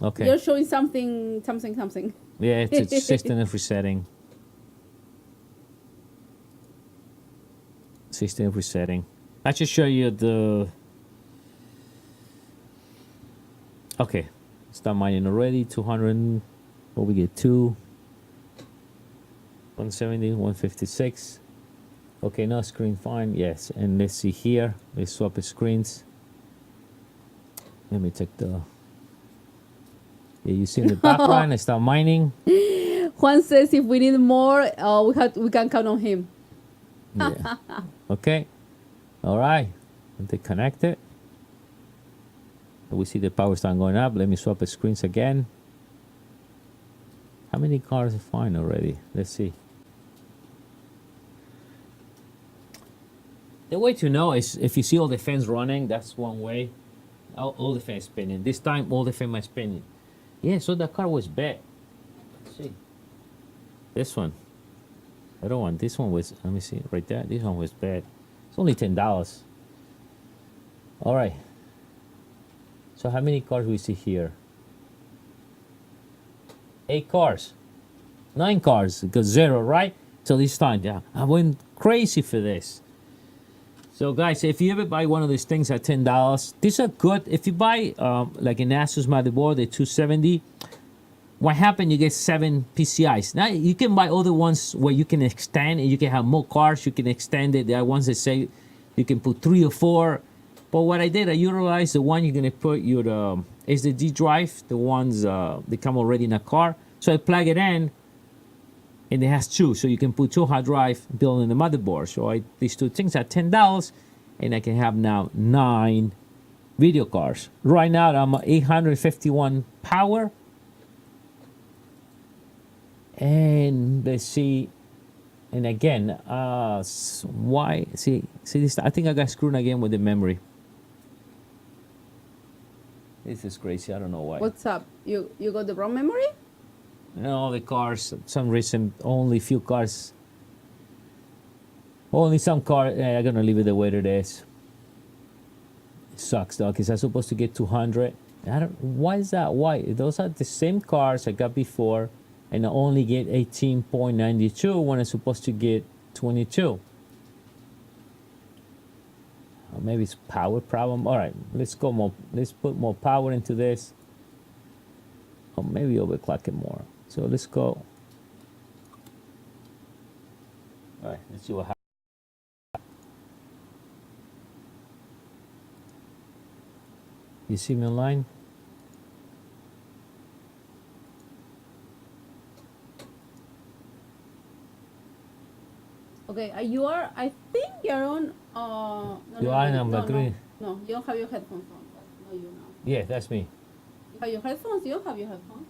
Okay. You're showing something. Yeah, it's system is resetting. System resetting. I just show you the. Okay, start mining already. 200. What we get 2. 170, 156. Okay, now screen fine. Yes, and let's see here. Let's swap the screens. Let me take the. Yeah, you see in the background. I start mining. Juan says if we need more, we can count on him. Yeah. Okay. All right. And they connect it. We see the power start going up. Let me swap the screens again. How many cars are fine already? Let's see. The way to know is if you see all the fans running, that's one way. All the fans spinning. This time, all the fans are spinning. Yeah, so the car was bad. Let's see. This one. I don't want this one was, let me see, right there. This one was bad. It's only $10. All right. So how many cars we see here? 8 cars, 9 cars, because 0, right? So this time, yeah, I went crazy for this. So guys, if you ever buy one of these things at $10, these are good. If you buy like an Asus motherboard, the 270, what happened? You get 7 PCIs. Now you can buy other ones where you can extend and you can have more cards. You can extend it. There are ones that say you can put 3 or 4. But what I did, I utilized the one you're gonna put your SSD drive, the ones they come already in a car. So I plug it in, and it has 2, so you can put 2 hard drive built in the motherboard. So these 2 things at $10, and I can have now 9 video cards. Right now I'm 851 power, and let's see. And again, why? See this? I think I got screwed again with the memory. This is crazy. I don't know why. What's up? You got the wrong memory? No, the cars, for some reason, only few cars. Only some cars. I'm going to leave it the way it is. It sucks, though, because I'm supposed to get 200. Why is that? Why? Those are the same cars I got before, and I only get 18.92 when I'm supposed to get 22. Or maybe it's power problem. All right, let's go more. Let's put more power into this. Or maybe overclock it more. So let's go. All right, let's see what happens. You see me online? Okay, you are. I think you're on. No, You are number 3. No, you don't have your headphones on. No, you now. Yeah, that's me. You have your headphones. You don't have your headphones.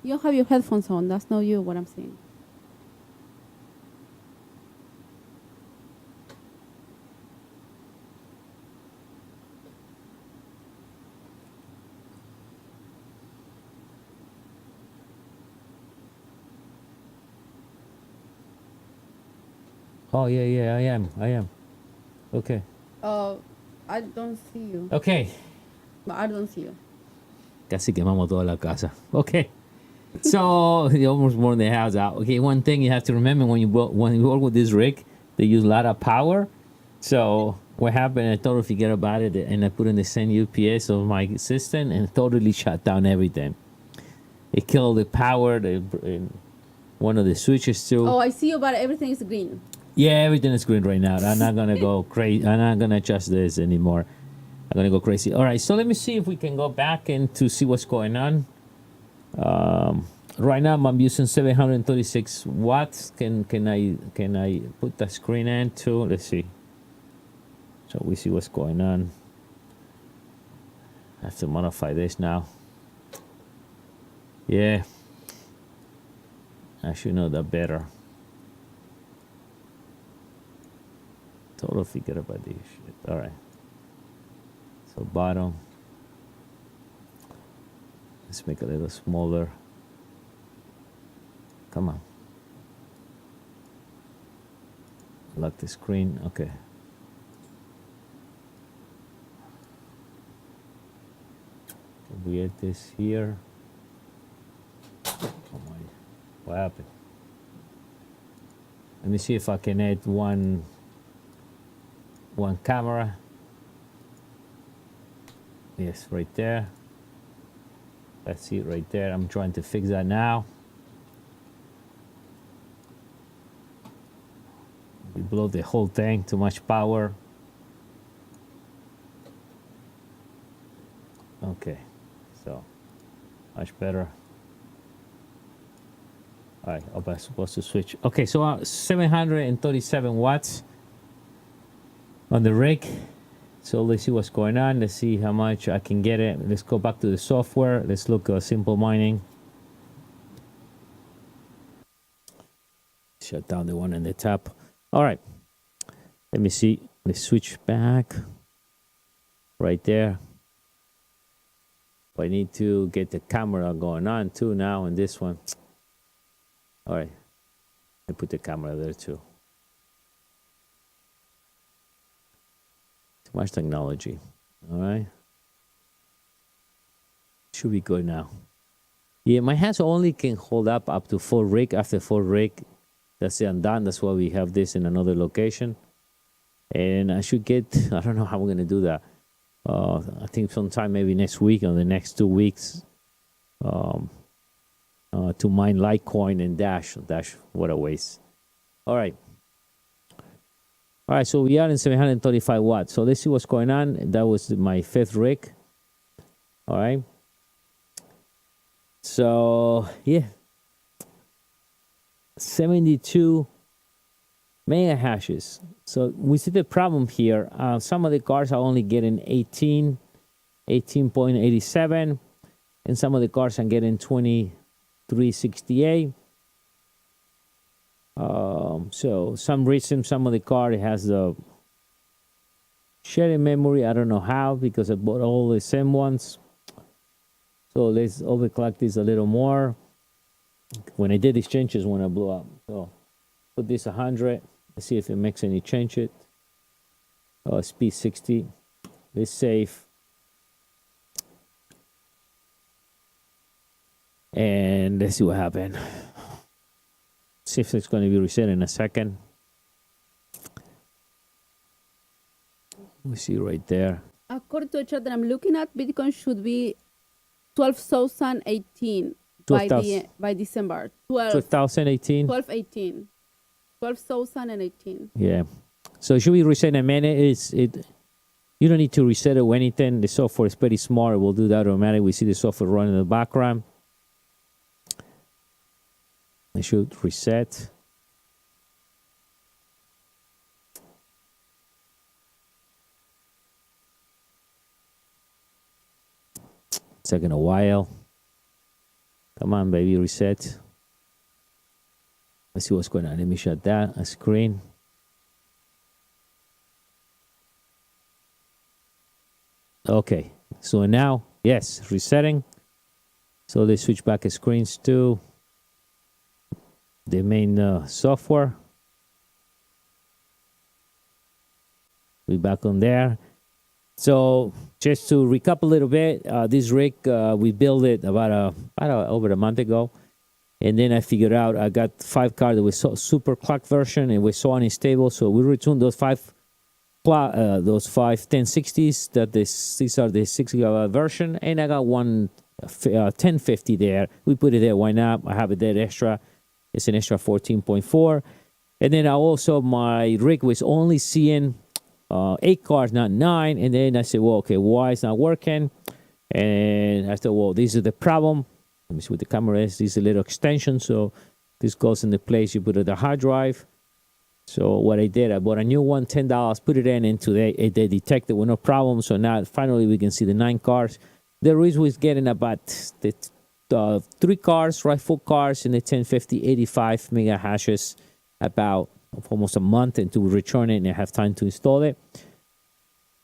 You don't have your headphones on. That's not you. What I'm saying. Oh, yeah, I am. Okay. I don't see you. Okay. But I don't see you. Casi quemamos toda la casa. Okay. So, you almost burned the house out. Okay, one thing you have to remember when you work with this rig, they use a lot of power. So, what happened, I totally forget about it, and I put in the same UPS of my system and totally shut down everything. It killed the power, one of the switches too. Oh, I see you, but everything is green. Yeah, everything is green right now. I'm not gonna go crazy. I'm not gonna adjust this anymore. I'm gonna go crazy. All right, so let me see if we can go back and to see what's going on. Right now I'm using 736 watts. Can I put the screen in too? Let's see. So we see what's going on. I have to modify this now. Yeah, I should know that better. Totally forget about this shit. All right. So bottom. Let's make it a little smaller. Come on. Lock the screen. Okay. We add this here. Oh my. What happened? Let me see if I can add one camera. Yes, right there. That's it right there. I'm trying to fix that now. We blow the whole thing, too much power. Okay, so much better. All right, I'm supposed to switch. Okay, so 737 watts on the rig. So let's see what's going on. Let's see how much I can get it. Let's go back to the software. Let's look at SimpleMining. Shut down the one in the top. All right. Let me see. Let's switch back. Right there. I need to get the camera going on too now in this one. All right. I put the camera there too. Too much technology. All right. Should be good now. Yeah, my hands only can hold up to full rig. After full rig, that's it, I'm done. That's why we have this in another location. And I should get, I don't know how we're going to do that. I think sometime maybe next week or the next 2 weeks to mine Litecoin and Dash. What a waste. All right. All right, so we are in 735 watts. So let's see what's going on. That was my 5th rig. All right. So, yeah. 72 mega hashes. So we see the problem here. Some of the cards are only getting 18.87, and some of the cards are getting 2368. So some reason some of the card has the sharing memory. I don't know how, because I bought all the same ones. So let's overclock this a little more. When I did these changes, when I blew up. So put this 100. Let's see if it makes any change. Speed 60. Let's save. And let's see what happened. See if it's going to be reset in a second. We see right there. According to the chart that I'm looking at, Bitcoin should be 12,018 by December. 2018. 12,018. 12,018. Yeah. So should we reset in a minute? You don't need to reset it or anything. The software is pretty smart. It will do that automatically. We see the software running in the background. It should reset. It's taking a while. Come on, baby, reset. Let's see what's going on. Let me shut that a screen. Okay, so now, yes, resetting. So let's switch back the screens to the main software. We're back on there. So just to recap a little bit, this rig, we built it about over a month ago. And then I figured out I got 5 cards that was super clock version and was so unstable. So we returned those 5 1060s. These are the 6 gigabyte version, and I got one 1050 there. We put it there. Why not? I have it there extra. It's an extra 14.4. And then my rig was only seeing 8 cards, not 9. And then I said, well, okay, why it's not working? And I thought, well, this is the problem. Let me see what the camera is. This is a little extension, so this goes into place. You put it in the hard drive. So what I did, I bought a new one, $10, put it into they detected with no problem. So now finally we can see the 9 cards. The risk was getting about the 3 cards, right? 4 cards in the 1050, 85 mega hashes, about almost a month into return it and I have time to install it.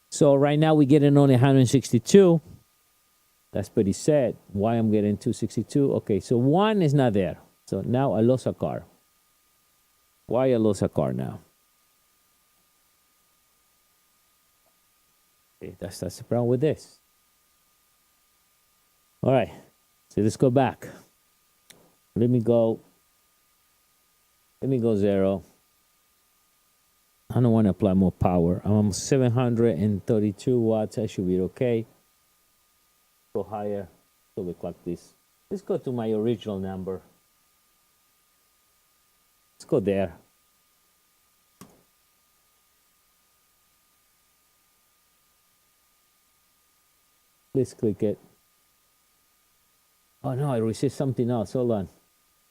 So right now we're getting only 162. That's pretty sad. Why I'm getting 262? Okay, so 1 is not there. So now I lost a card. Why I lost a card now? Okay, that's the problem with this. All right, so let's go back. Let me go 0. I don't want to apply more power. I'm 732 watts. I should be okay. Go higher. So we clock this. Let's go to my original number. Let's go there. Let's click it. Oh no, I reset something else. Hold on.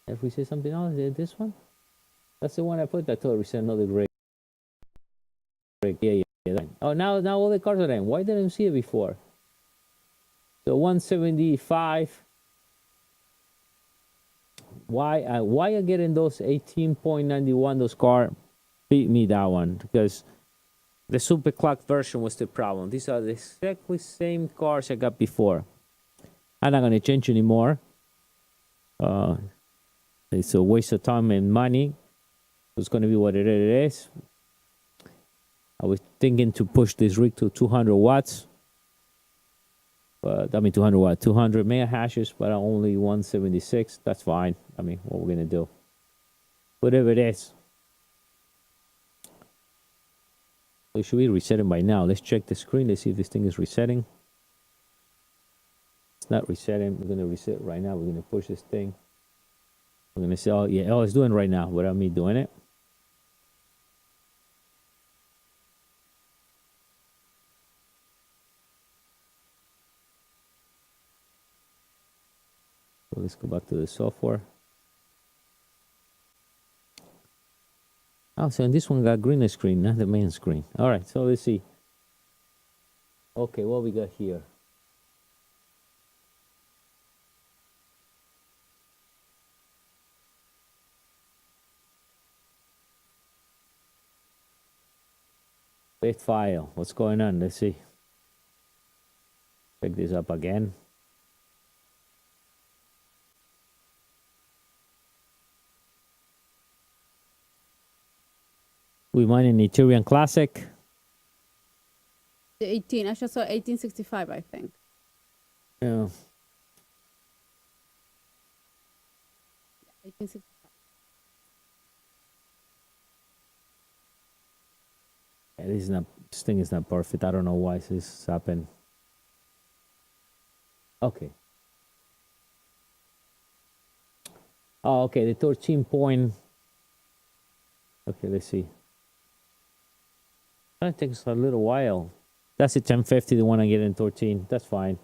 If we say something else, is it this one? That's the one I put. I thought I reset another rig. Yeah. Oh, now all the cards are in. Why didn't I see it before? So 175. Why are getting those 18.91? Those cards beat me that one because the super clock version was the problem. These are the exactly same cards I got before. I'm not gonna change anymore. It's a waste of time and money. It's gonna be what it is. I was thinking to push this rig to 200 watts. but I mean 200 what? 200 mega hashes, but only 176. That's fine. I mean, what we're gonna do, whatever it is. So should we reset it by now? Let's check the screen. Let's see if this thing is resetting. It's not resetting. We're gonna reset right now. We're gonna push this thing. We're gonna say, oh yeah, oh it's doing right now without me doing it. So let's go back to the software. Oh, so in this one got green screen, not the main screen. All right, so let's see. Okay, what we got here? Bit file. What's going on? Let's see. Pick this up again. We mining Ethereum Classic. The 18. I just saw 1865, I think. Yeah. 1865. Yeah, this thing is not perfect. I don't know why this happened. Okay. Oh, okay. The 13 point. Okay, let's see. That takes a little while. That's the 1050, the one I get in 13. That's fine.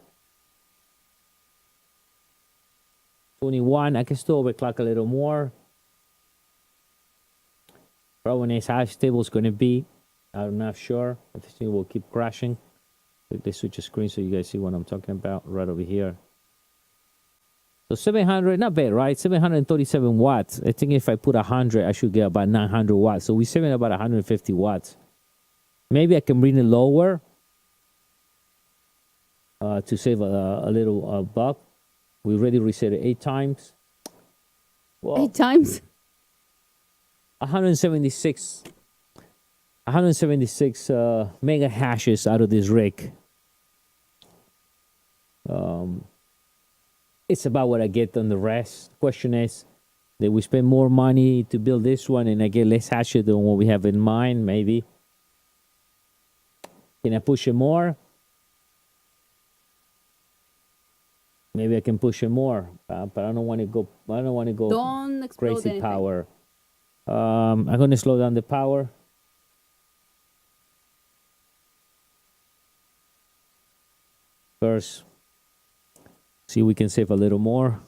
21, I can still overclock a little more. Probably when this hash table is going to be, I'm not sure. I think it will keep crashing. Let's switch the screen so you guys see what I'm talking about right over here. So 700, not bad, right? 737 watts. I think if I put 100, I should get about 900 watts. So we're saving about 150 watts. Maybe I can bring it lower to save a little buck. We already reset it 8 times. Well, 8 times? 176 mega hashes out of this rig. It's about what I get on the rest. Question is, did we spend more money to build this one and I get less hashes than what we have in mind? Maybe. Can I push it more? Maybe I can push it more, but I don't want to go. I don't want to go Don't explode crazy anything. power. I'm gonna slow down the power. First, see if we can save a little more.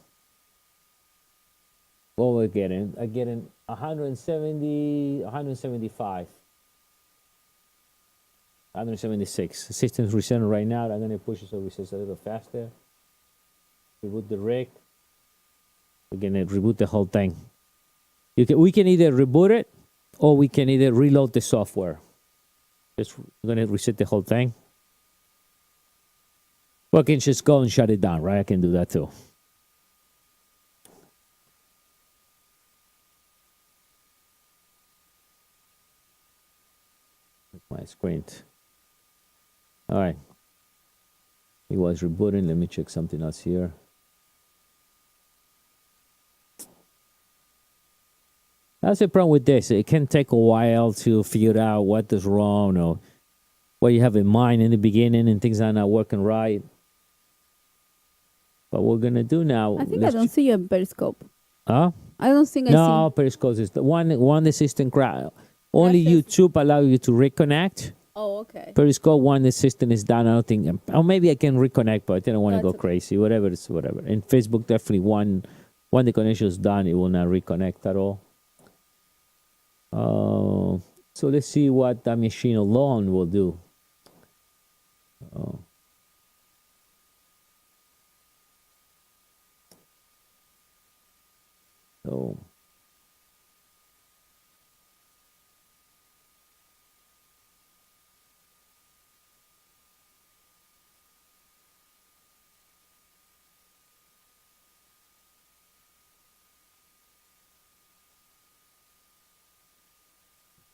What we're getting? I'm getting 170, 175. 176. The system's resetting right now. I'm gonna push it so it resets a little faster. Reboot the rig. We're gonna reboot the whole thing. We can either reboot it or we can either reload the software. Just we're gonna reset the whole thing. Well, I can just go and shut it down, right? I can do that too. My screen. All right. It was rebooting. Let me check something else here. That's the problem with this. It can take a while to figure out what is wrong or what you have in mind in the beginning and things are not working right. But what we're going to do now... I think I don't see you in Periscope. Huh? I don't think I see. No, Periscope is the one the system crash. Only YouTube allow you to reconnect. Oh, okay. Periscope, one the system is down. I don't think... Or maybe I can reconnect, but I didn't want to go okay. crazy. Whatever, it's whatever. And Facebook, definitely when the connection is done, it will not reconnect at all. So let's see what that machine alone will do. So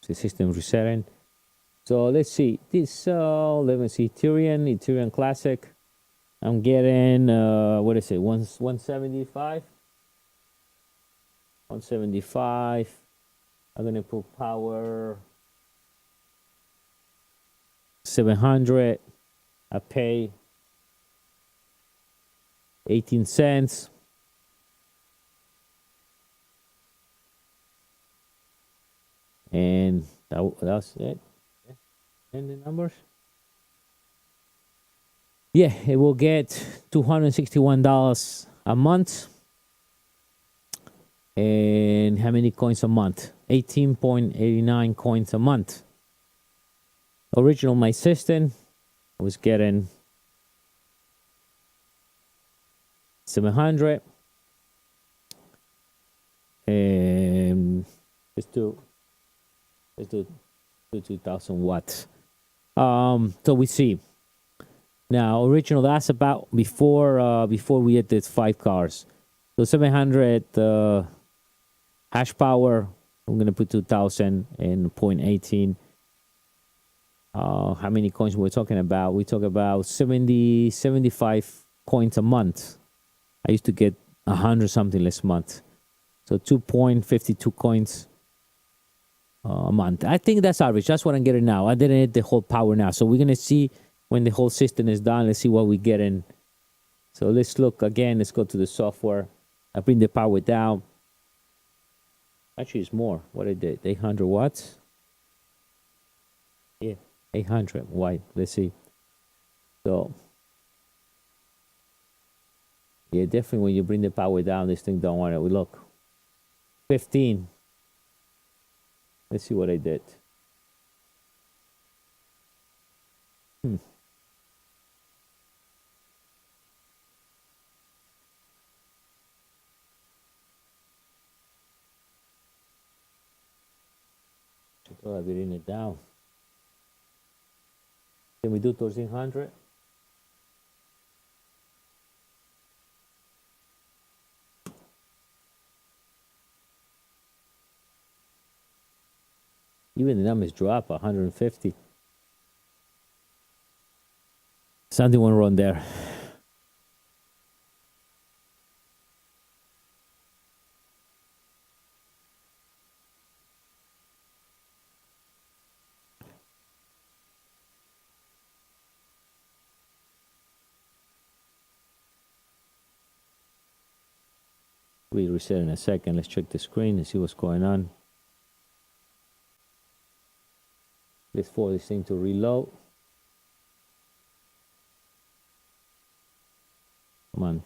the system resetting. So let's see this. Let me see Ethereum Classic. I'm getting, what is it, 175? 175. I'm going to put power 700. I pay 18 cents. And that's it. And the numbers. Yeah, it will get $261 a month. And how many coins a month? 18.89 coins a month. Original my system, I was getting 700. And let's do 2,000 watts. So we see. Now, original, that's about before we had these 5 cars. So 700 hash power. I'm going to put 2,000 and 0.18. How many coins we're talking about? We talk about 75 coins a month. I used to get 100 something last month. So 2.52 coins a month. I think that's average. That's what I'm getting now. I didn't hit the whole power now. So we're going to see when the whole system is done. Let's see what we get in. So let's look again. Let's go to the software. I bring the power down. Actually, it's more. What I did, 800 watts. Yeah, 800. Why? Let's see. So, yeah, definitely when you bring the power down, this thing don't want it. We look. 15. Let's see what I did. I've written it down. Can we do 1,300? Even the numbers drop 150. Something went wrong there. We reset in a second. Let's check the screen and see what's going on. Let's force this thing to reload. Come on.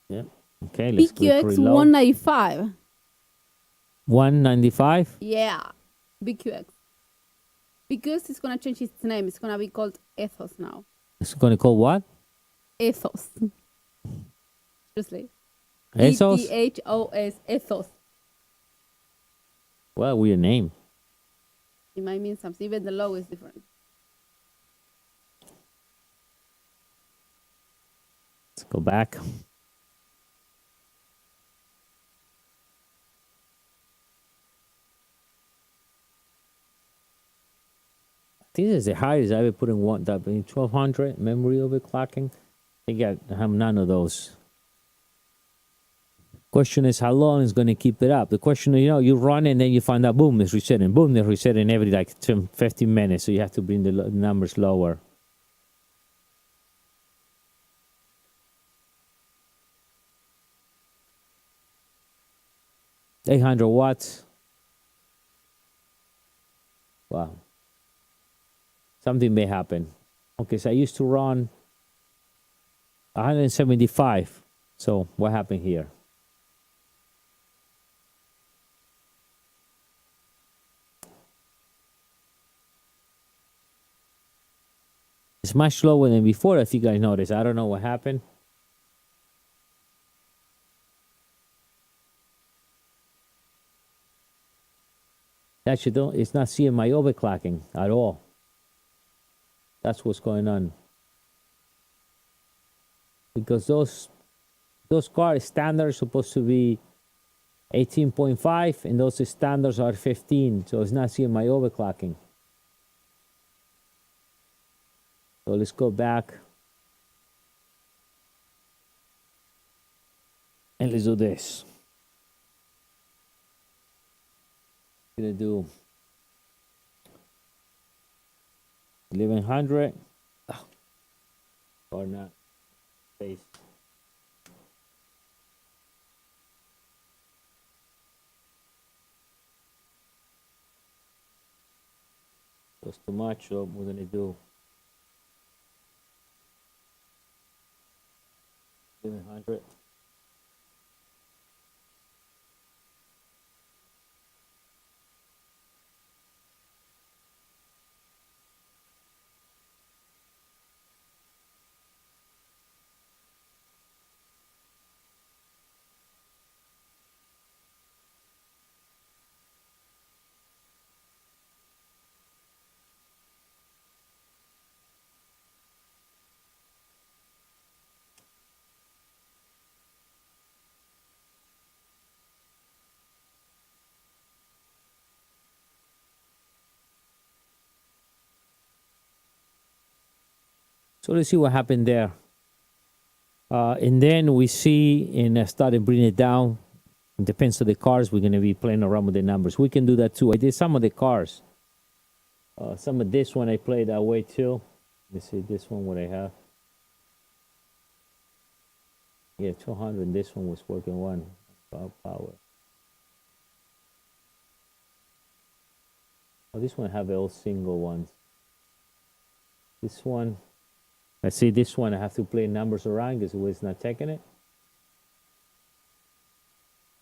Yep. Okay, let's click BQX reload. 195. 195? Yeah, BQX. Because it's going to change its name. It's going to be called Ethos now. It's going to call what? Ethos. Seriously. Ethos? ETHOS. Ethos. Well, weird name. It might mean something. Even the logo is different. Let's go back. This is the highest I ever put in one. That in 1200 memory overclocking. I think I have none of those. Question is how long it's going to keep it up. The question is, you run and then you find out, boom, it's resetting. Boom, it's resetting every like 15 minutes. So you have to bring the numbers lower. $800 watts. Wow. Something may happen. Okay, so I used to run 175. So what happened here? It's much slower than before, if you guys notice. I don't know what happened. Actually, it's not seeing my overclocking at all. That's what's going on. Because those car standards are supposed to be 18.5 and those standards are 15. So it's not seeing my overclocking. So let's go back. And let's do this. Gonna do 1100 or not space. That's too much, so we're gonna do 1100. So let's see what happened there. And then we see, and I started bringing it down. It depends on the cars. We're going to be playing around with the numbers. We can do that too. I did some of the cars. Some of this one I played that way too. Let me see this one, what I have. Yeah, 200. This one was working one. Power. Oh, this one have all single ones. This one. I see this one I have to play numbers around because it's not taking it.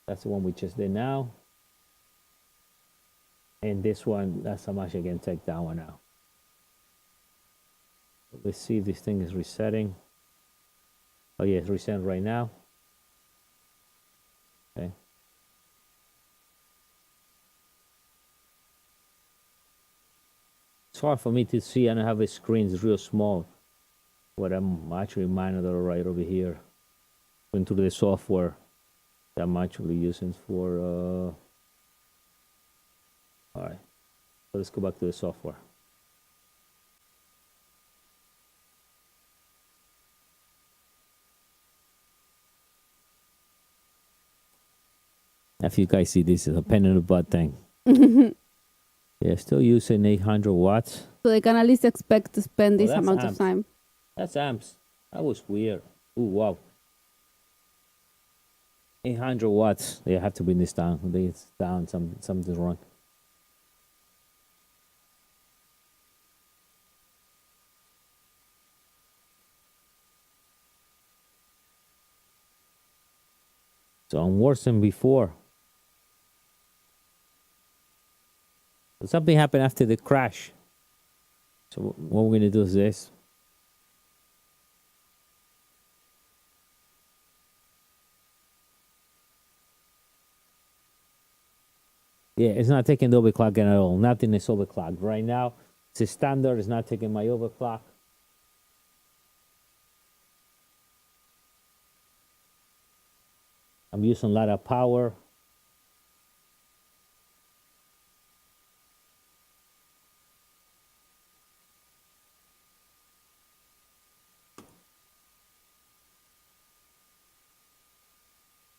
That's the one we just did now. And this one, that's how much I can take that one out. Let's see if this thing is resetting. Oh yeah, it's resetting right now. Okay. It's hard for me to see. I don't have a screen, it's real small. What I'm actually mining that right over here. Going through the software that I'm actually using for all right. So let's go back to the software. If you guys see, this is a pen in the butt thing. Yeah, still using 800 watts. So they can at least expect to spend this that's amount amps. of time. That's amps. That was weird. Ooh, wow. 800 watts. They have to bring this down. I think it's down. Something's wrong. So I'm worse than before. So something happened after the crash. So what we're gonna do is this. Yeah, it's not taking the overclock at all. Nothing is overclocked. Right now, it's a standard. It's not taking my overclock. I'm using a lot of power.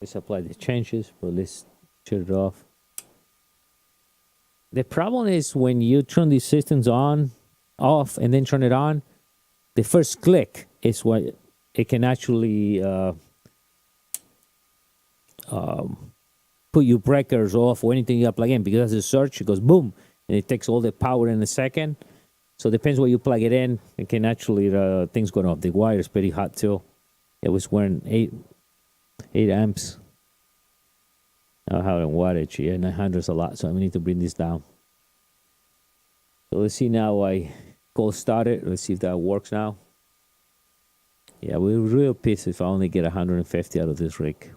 Let's apply the changes, but let's shut it off. The problem is when you turn these systems on, off, and then turn it on, the first click is what it can actually put your breakers off or anything you plug in, because as a search, it goes boom, and it takes all the power in a second. So it depends where you plug it in. It can actually, things going off. The wire is pretty hot too. It was wearing 8 amps. I have a wattage. Yeah, 900 is a lot, so I need to bring this down. So let's see now. I cold start it. Let's see if that works now. Yeah, we're real pissed if I only get 150 out of this rig.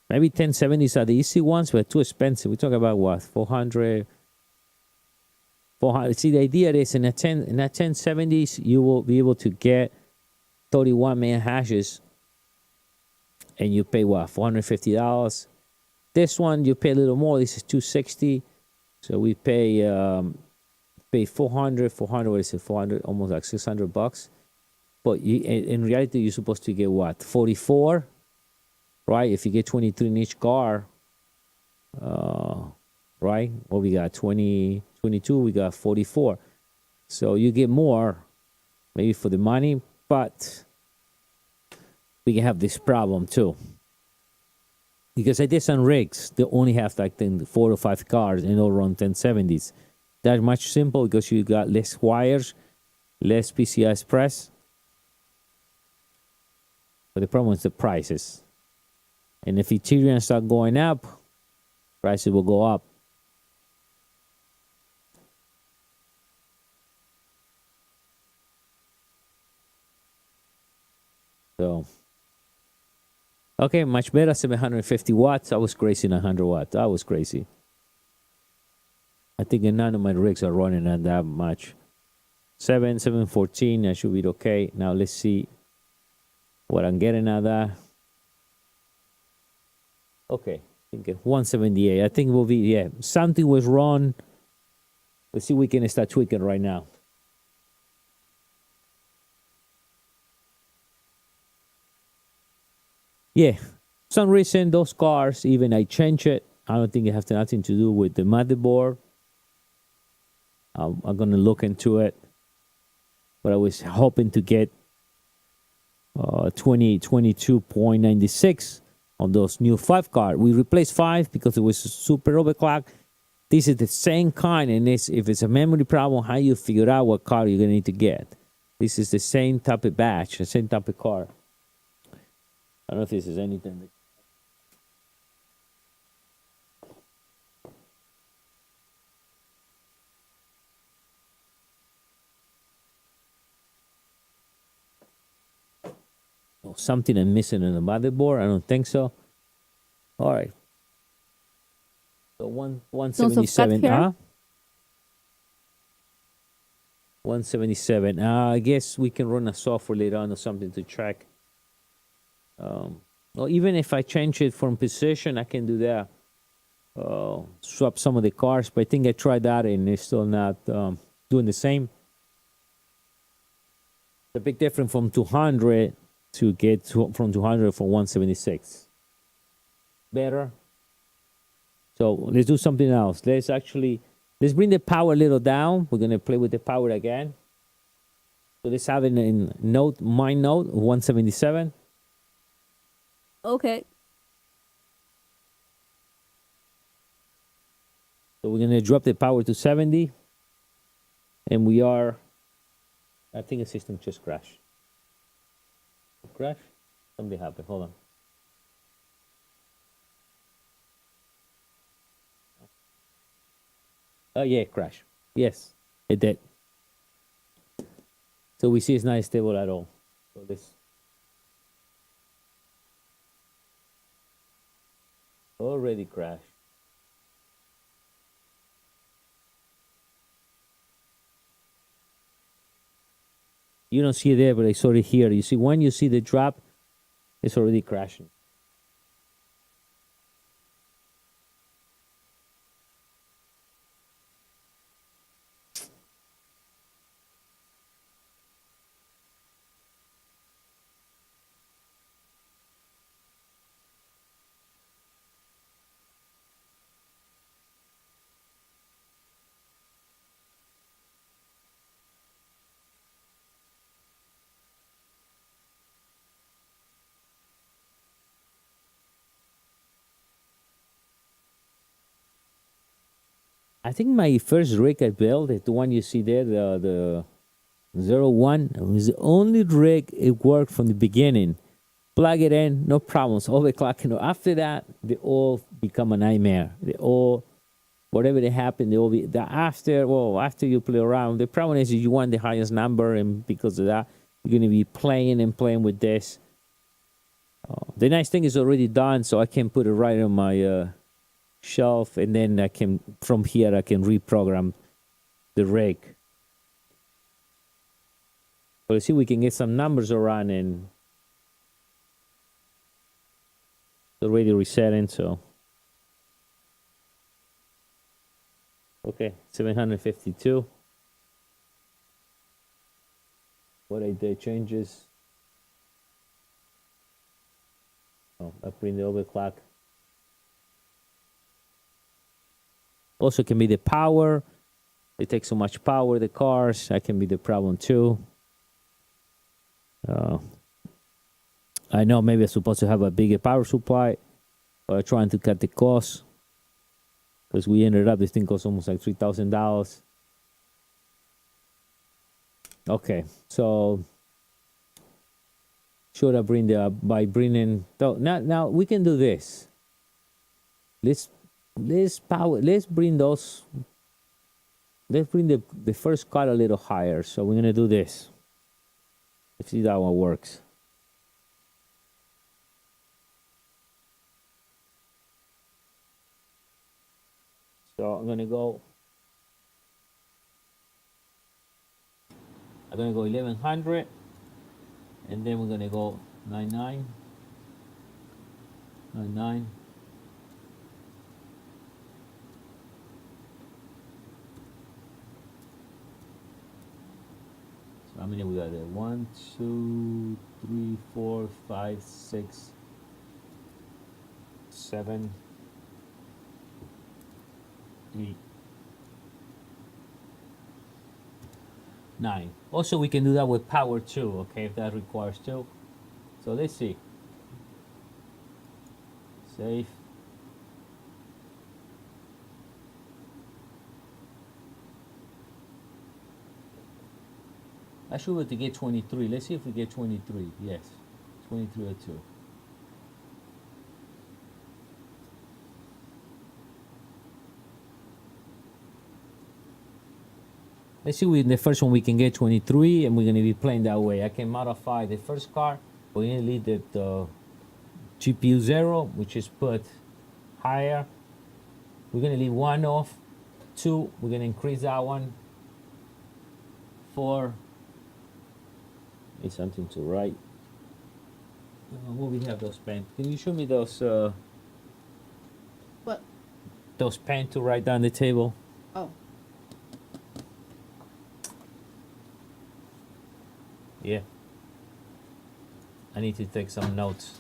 Maybe 1070s are the easy ones, but too expensive. We talk about what, 400. See, the idea is in a 1070s, you will be able to get 31 man hashes, and you pay what, $450. This one you pay a little more. This is 260, so we pay pay 400, what is it, 400, almost like $600. But in reality, you're supposed to get what, 44, right? If you get 23 in each car, right? Well, we got 20, 22, we got 44. So you get more, maybe for the money, but we can have this problem too. Because I did some rigs, they only have like 4 or 5 cars and all run 1070s. That's much simple because you got less wires, less PCI Express. But the problem is the prices. And if Ethereum start going up, prices will go up. So, okay, much better, 750 watts. I was crazy in 100 watts. I was crazy. I think none of my rigs are running at that much. 714, I should be okay. Now let's see what I'm getting at that. Okay, I think 178. I think it will be, yeah, something was wrong. Let's see if we can start tweaking right now. Yeah, some reason those cars, even I change it. I don't think it has nothing to do with the motherboard. I'm gonna look into it, but I was hoping to get 22.96 on those new 5 card. We replaced 5 because it was super overclock. This is the same kind, and if it's a memory problem, how you figure out what card you're gonna need to get. This is the same type of batch, the same type of card. I don't know if this is anything. Oh, something I'm missing in the motherboard. I don't think so. All right. So 177. 177. I guess we can run a software later on or something to track. Or even if I change it from position, I can do that. Swap some of the cars, but I think I tried that and it's still not doing the same. The big difference from 200 to get from 200 for 176. Better. So let's do something else. Let's bring the power a little down. We're gonna play with the power again. So let's have it in my node 177. Okay. So we're gonna drop the power to 70, and we are. I think the system just crashed. Crash? Something happened. Hold on. Oh yeah, crash. Yes, it did. So we see it's not stable at all. So this already crashed. You don't see it there, but it's already here. You see, when you see the drop, it's already crashing. I think my first rig I built, the one you see there, the 01, was the only rig it worked from the beginning. Plug it in, no problems. Overclocking. After that, they all become a nightmare. They all, whatever they happen, they all be. After you play around, the problem is you want the highest number, and because of that, you're gonna be playing and playing with this. The nice thing is already done, so I can put it right on my shelf, and then I can, from here, I can reprogram the rig. But let's see if we can get some numbers around, and it's already resetting, so. Okay, 752. what I did changes. Oh, I bring the overclock. Also can be the power. They take so much power, the cars. That can be the problem too. I know maybe I'm supposed to have a bigger power supply, but I'm trying to cut the cost. Because we ended up, this thing costs almost like $3,000. Okay, so should I bring the by bringing now we can do this. Let's bring those. Let's bring the first card a little higher. So we're gonna do this. Let's see that one works. So I'm gonna go 1100, and then we're gonna go 99, 99. So how many we got there? 1, 2, 3, 4, 5, 6, 7, 8, 9. Also, we can do that with power too, okay, if that requires too. So let's see. Save. I should be able to get 23. Let's see if we get 23. Yes, 23 or 2. Let's see in the first one we can get 23, and we're going to be playing that way. I can modify the first card. We're going to leave the GPU 0, which is put higher. We're going to leave 1 off. 2, we're going to increase that one. 4, is something to write. What we have those pens? Can you show me those? What? Those pens to write down the table. Oh. Yeah. I need to take some notes.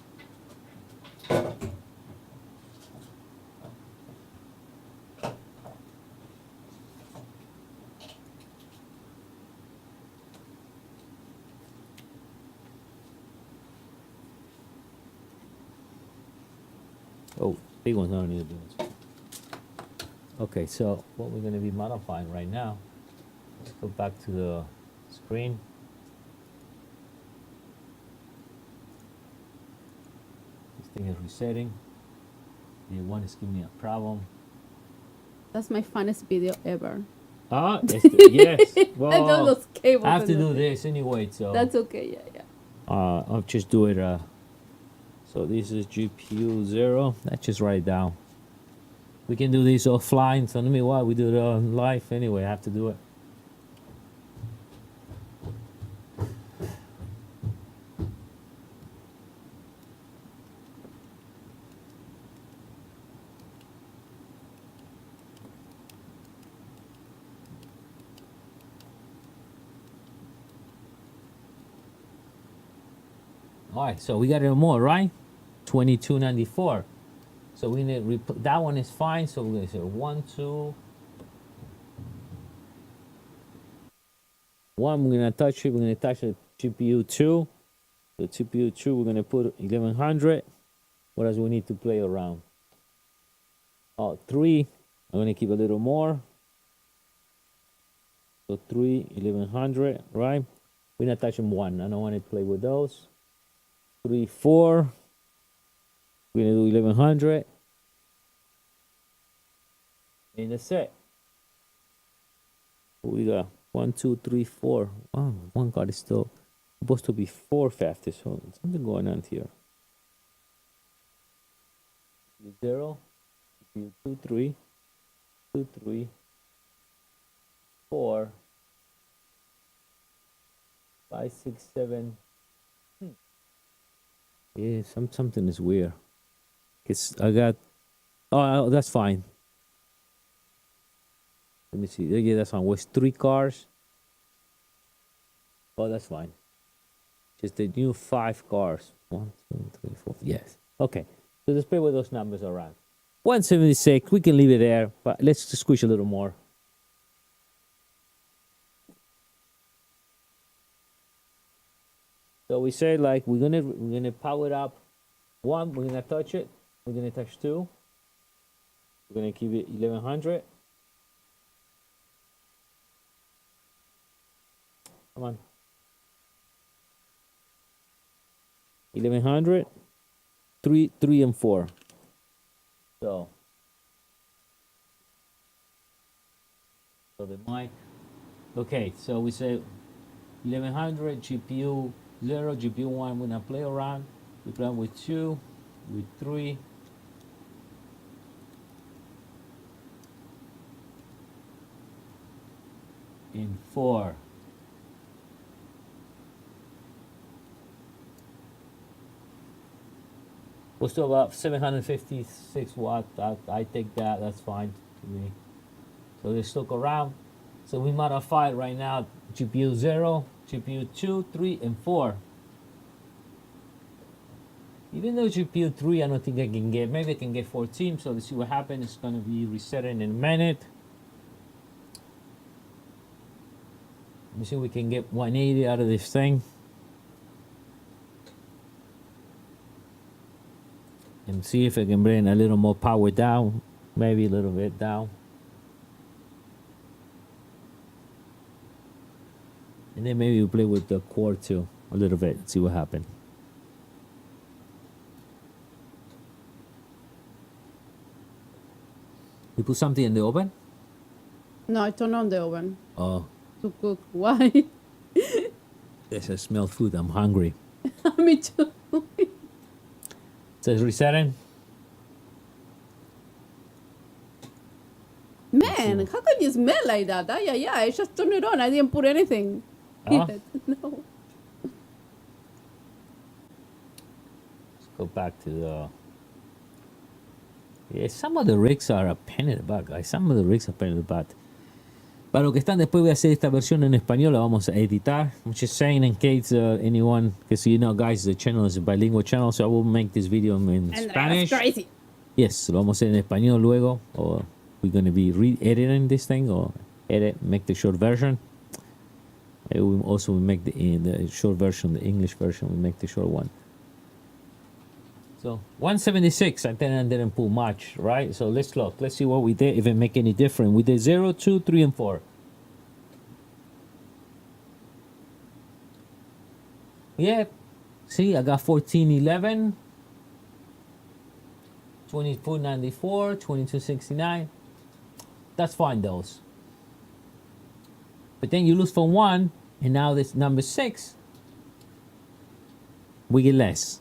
Oh, big ones, I don't need the big ones. Okay, so what we're going to be modifying right now, let's go back to the screen. This thing is resetting. The one is giving me a problem. That's my funnest video ever. Ah, yes. Well, I know those cables. I have to do this anyway, so. That's okay, yeah. I'll just do it. So this is GPU 0. Let's just write it down. We can do this offline, so let me why we do it on live anyway. I have to do it. All right, so we got it more, right? 2294. So we need that one is fine. So we're gonna say 1, 2, 1. We're gonna touch it. We're gonna touch the GPU 2. The GPU 2. We're gonna put 1100. What else we need to play around? Oh, 3. I'm gonna keep a little more. So 3, 1100, right? We're not touching 1. I don't want to play with those. 3, 4. We're gonna do 1100. And that's it. We got 1, 2, 3, 4. Wow, one card is still supposed to be 4 fastest. So something going on here. 0, 2, 3, 2, 3, 4, 5, 6, 7. Yeah, something is weird. Cause I got. Oh, that's fine. Let me see. Yeah, that's fine. Was 3 cars. Oh, that's fine. Just the new 5 cars. 1, 2, 3, 4. Yes. Okay. So let's play with those numbers around. 176. We can leave it there, but let's just squish a little more. So we say like we're gonna power it up. 1. We're gonna touch it. We're gonna touch 2. We're gonna keep it 1100. Come on. 1100. 3, 3, and 4. So the mic. Okay, so we say 1100, GPU 0, GPU 1. We're gonna play around. We play with 2, with 3. And 4. We're still about 756 watts. I take that. That's fine to me. So they stuck around. So we modified right now GPU 0, GPU 2, 3, and 4. Even though GPU 3, I don't think I can get. Maybe I can get 14. So let's see what happens. It's going to be resetting in a minute. Let me see if we can get 180 out of this thing. And see if I can bring a little more power down. Maybe a little bit down. And then maybe we'll play with the core too. A little bit. See what happens. You put something in the oven? No, I turn on the oven Oh, to cook. Why? yes, I smell food. I'm hungry. Me too. So it's resetting. Man, how can you smell like that? Yeah, I just turned it on. I didn't put anything. Huh? No. Let's go back to the... Yeah, some of the rigs are a pain in the butt, guys. Some of the rigs are a pain in the butt. Para lo que están, después voy a hacer esta versión en español, la vamos a editar. I'm just saying in case anyone, because you know, guys, the channel is a bilingual channel, so I will make this video in Spanish. Crazy. Yes, lo vamos a hacer en español luego, or we're going to be re-editing this thing, or make the short version. We also will make the short version, the English version, we make the short one. So 176, I think I didn't pull much, right? So let's look. Let's see what we did, if it make any difference. We did 0, 2, 3, and 4. Yeah, see, I got 1411, 2494, 2269. That's fine, those. But then you lose from 1, and now this number 6, we get less.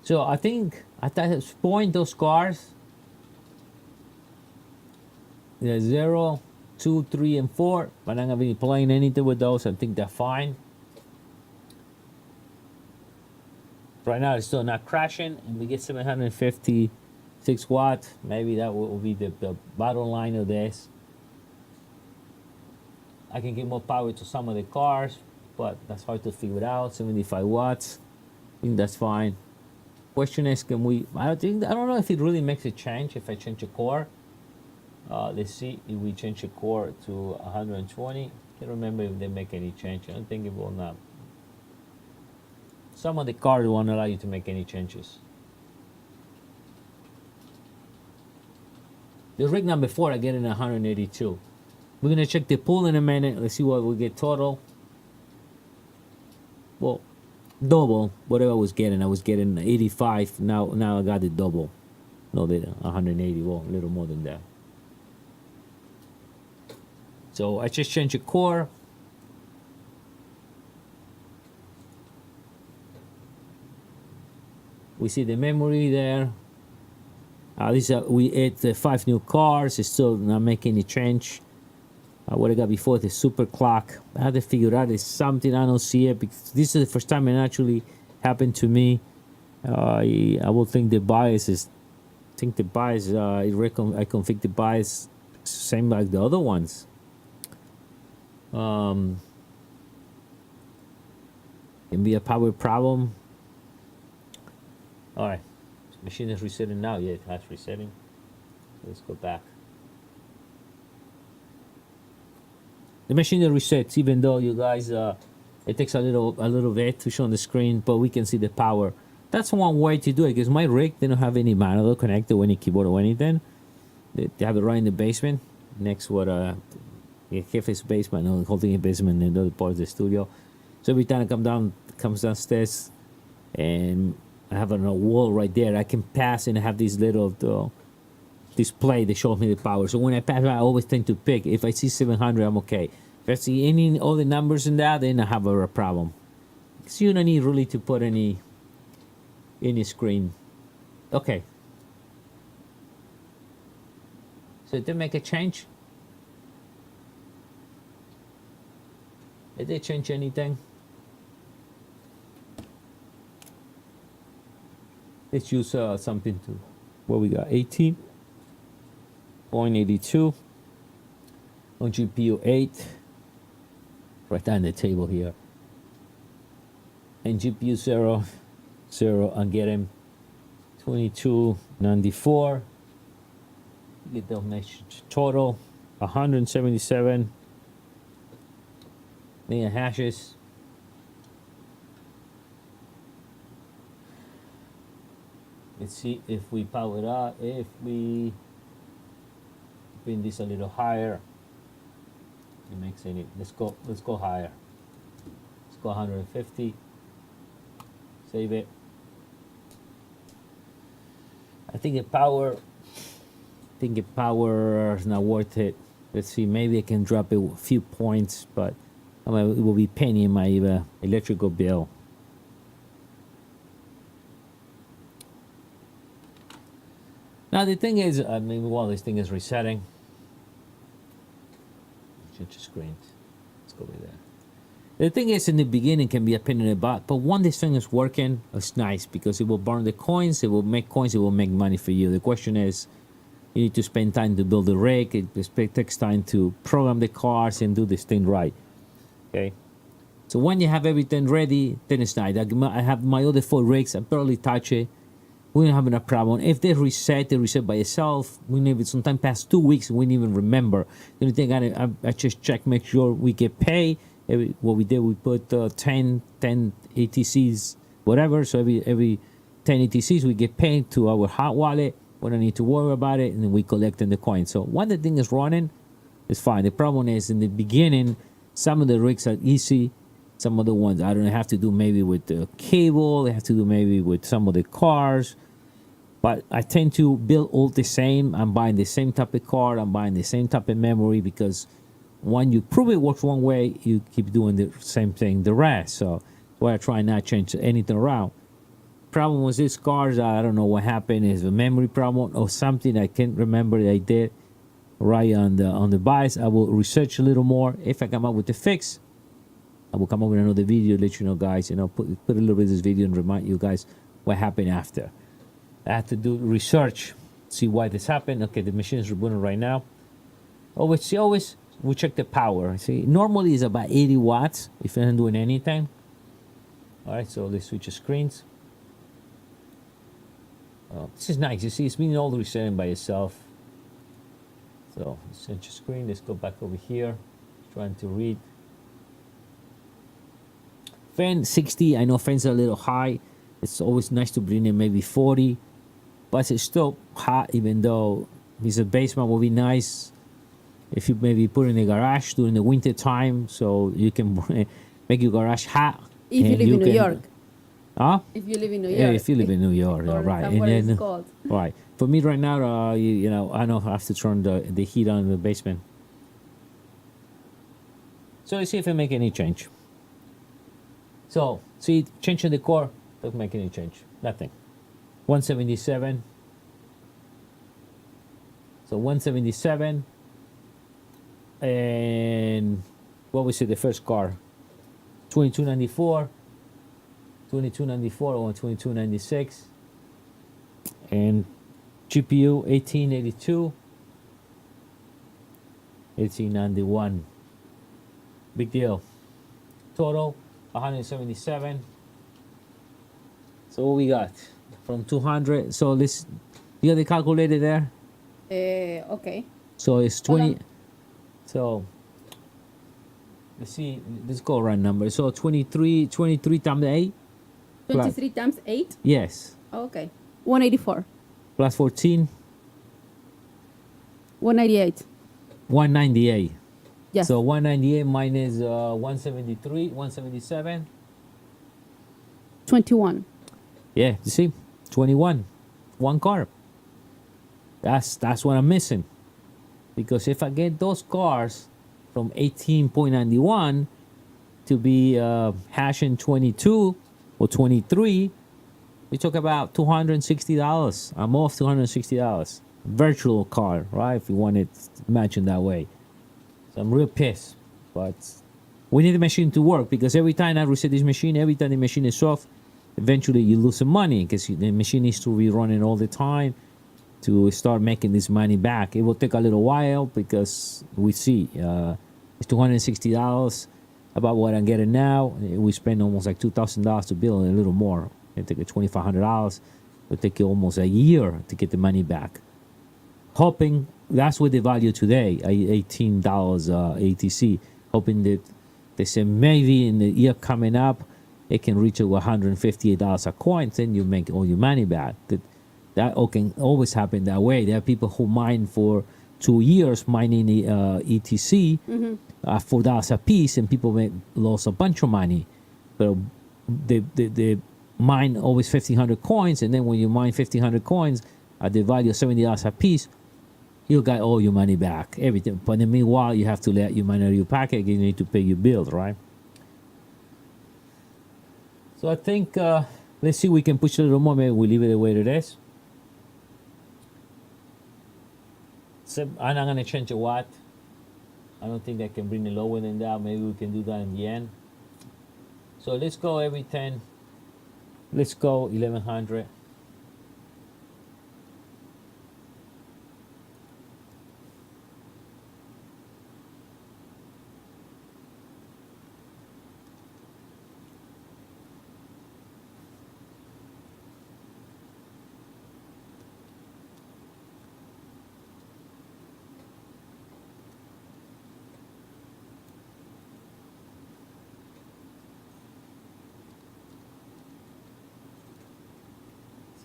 So I think at that point, those cars, 0, 2, 3, and 4, but I'm gonna be playing anything with those. I think they're fine. Right now, it's still not crashing, and we get 756 watts. Maybe that will be the bottom line of this. I can get more power to some of the cars, but that's hard to figure out. 75 watts. I think that's fine. Question is, can we? I don't know if it really makes a change if I change the core. Let's see if we change the core to 120. Can't remember if they make any change. I don't think it will not. Some of the cars won't allow you to make any changes. The rig number 4, I get in 182. We're gonna check the pool in a minute. Let's see what we get total. Well, double whatever I was getting 85. Now I got the double. No, the 180. Well, a little more than that. So I just changed the core. We see the memory there. We add 5 new cars. It's still not making any change. What I got before, the super clock. I had to figure out, is something I don't see it, because this is the first time it actually happened to me. I will think the bias is, I config the bias same like the other ones. Can be a power problem. All right, machine is resetting now. Yeah, that's resetting. Let's go back. The machine resets, even though you guys, it takes a little bit to show on the screen, but we can see the power. That's one way to do it, because my rig didn't have any manual connector or any keyboard or anything. They have it right in the basement, next to what Jefe's basement, no, holding a basement in the other part of the studio. So every time I comes downstairs, and I have a wall right there, I can pass and have this little display that shows me the power. So when I pass, I always tend to pick. If I see 700, I'm okay. If I see any all the numbers in that, then I have a problem. So you don't need really to put any screen. Okay. So did they make a change? Did they change anything? Let's use something to. What we got? 18.82 on GPU 8. Right down the table here. And GPU 0, and get him 2294. Get the message total 177 million hashes. Let's see if we power it up. If we bring this a little higher, it makes any. Let's go higher. Let's go 150. Save it. I think the power is not worth it. Let's see, maybe I can drop a few points, but it will be penny in my electrical bill. Now the thing is, while this thing is resetting, change the screen. Let's go with that. The thing is, in the beginning, can be a pain in the butt, but when this thing is working, it's nice because it will burn the coins, it will make coins, it will make money for you. The question is, you need to spend time to build the rig. It takes time to program the cars and do this thing right. Okay. So when you have everything ready, then it's nice. I have my other 4 rigs. I barely touch it. We don't have a problem. If they reset by itself. We never, sometimes past 2 weeks, we didn't even remember. The only thing I just check, make sure we get paid. What we did, we put 10 ATCs, whatever. So every 10 ATCs, we get paid to our hot wallet. We don't need to worry about it, and then we collecting the coin. So when the thing is running, it's fine. The problem is in the beginning, some of the rigs are easy. Some of the ones I don't have to do maybe with the cable. I have to do maybe with some of the cars. But I tend to build all the same. I'm buying the same type of card. I'm buying the same type of memory, because when you prove it works one way, you keep doing the same thing the rest. So why I try not to change anything around. Problem with these cards, I don't know what happened. Is a memory problem or something I can't remember that I did right on the bias. I will research a little more. If I come up with the fix, I will come up with another video, let you know, guys. You know, put a little bit of this video and remind you guys what happened after. I have to do research, see why this happened. Okay, the machine is rebooting right now. Always we check the power. See, normally it's about 80 watts if you're not doing anything. All right, so let's switch the screens. This is nice. You see, it's been all resetting by itself. So switch the screen. Let's go back over here. Trying to read. Fan 60. I know fans are a little high. It's always nice to bring in maybe 40, but it's still hot. Even though it's a basement, will be nice if you maybe put in the garage during the winter time, so you can make your garage hot. If you live in New York. Huh? If you live in New York. Yeah, if you live in New York, Or right. somewhere And then, it's cold. right. For me right now, you know, I know I have to turn the heat on in the basement. So let's see if I make any change. So, see, changing the core, doesn't make any change. Nothing. 177. So 177. And what was it, the first car? 2294. 2294 or 2296. And GPU 1882. 1891. Big deal. Total 177. So what we got from 200? So this, you got the calculator there? Okay. So it's Hold 20. on. So let's see. Let's go right number. So 23 times 8. 23 times 8? Yes. Okay. 184. Plus 14. 198. 198. Yes. So 198 minus 173, 177. 21. Yeah, you see, 21, one car. That's what I'm missing. Because if I get those cars from 18.91 to be hashing 22 or 23, we talk about $260. I'm off $260. Virtual car, right? If you want it imagined that way. So I'm real pissed. But we need the machine to work, because every time I reset this machine, every time the machine is off, eventually you lose some money, because the machine needs to be running all the time to start making this money back. It will take a little while, because we see it's $260 about what I'm getting now. We spend almost like $2,000 to build, a little more. It take $2,500. It'll take you almost a year to get the money back. Hoping that's what the value today, $18 ATC. Hoping that they say maybe in the year coming up, it can reach over $158 a coin. Then you make all your money back. That can always happen that way. There are people who mine for 2 years mining the ETC $4 a piece, and people lost a bunch of money. But they mine always 1,500 coins, and then when you mine 1,500 coins at the value of $70 a piece, you got all your money back, everything. But in the meanwhile, you have to let your miner your packet. You need to pay your bill, right? So I think let's see if we can push a little more. Maybe we leave it the way it is. So I'm not gonna change a watt. I don't think I can bring it lower than that. Maybe we can do that in the end. So let's go every 10. Let's go 1100.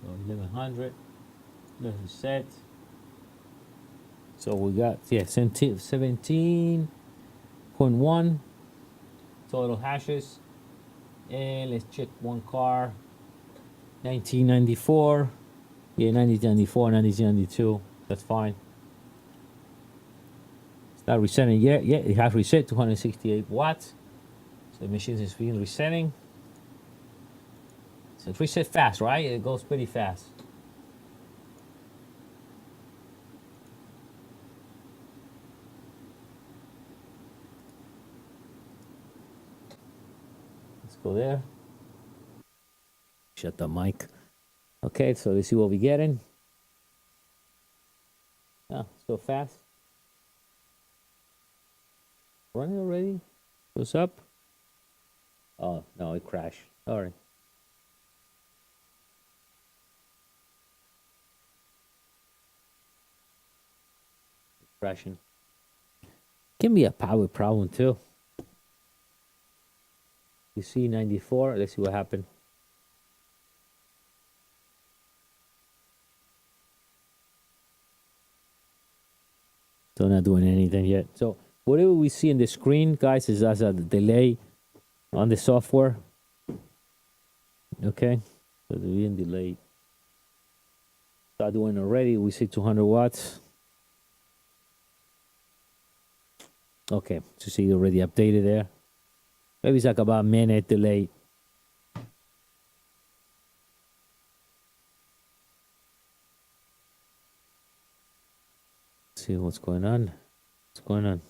So 1100. Let's reset. So we got 17.1 total hashes. And let's check one car. 1994. Yeah, 1994, 1992. That's fine. It's not resetting yet. Yeah, it has reset 268 watts. So the machine is being resetting. So it reset fast, right? It goes pretty fast. Let's go there. Shut the mic. Okay, so let's see what we're getting. Ah, so fast. Running already? What's up? Oh, no, it crashed. All right. Crashing. Can be a power problem too. You see 94. Let's see what happened. So not doing anything yet. So whatever we see in the screen, guys, is as a delay on the software. Okay, so they're being delayed. Start doing already. We see 200 watts. Okay, so see already updated there. Maybe it's like about a minute delay. Let's see what's going on. What's going on?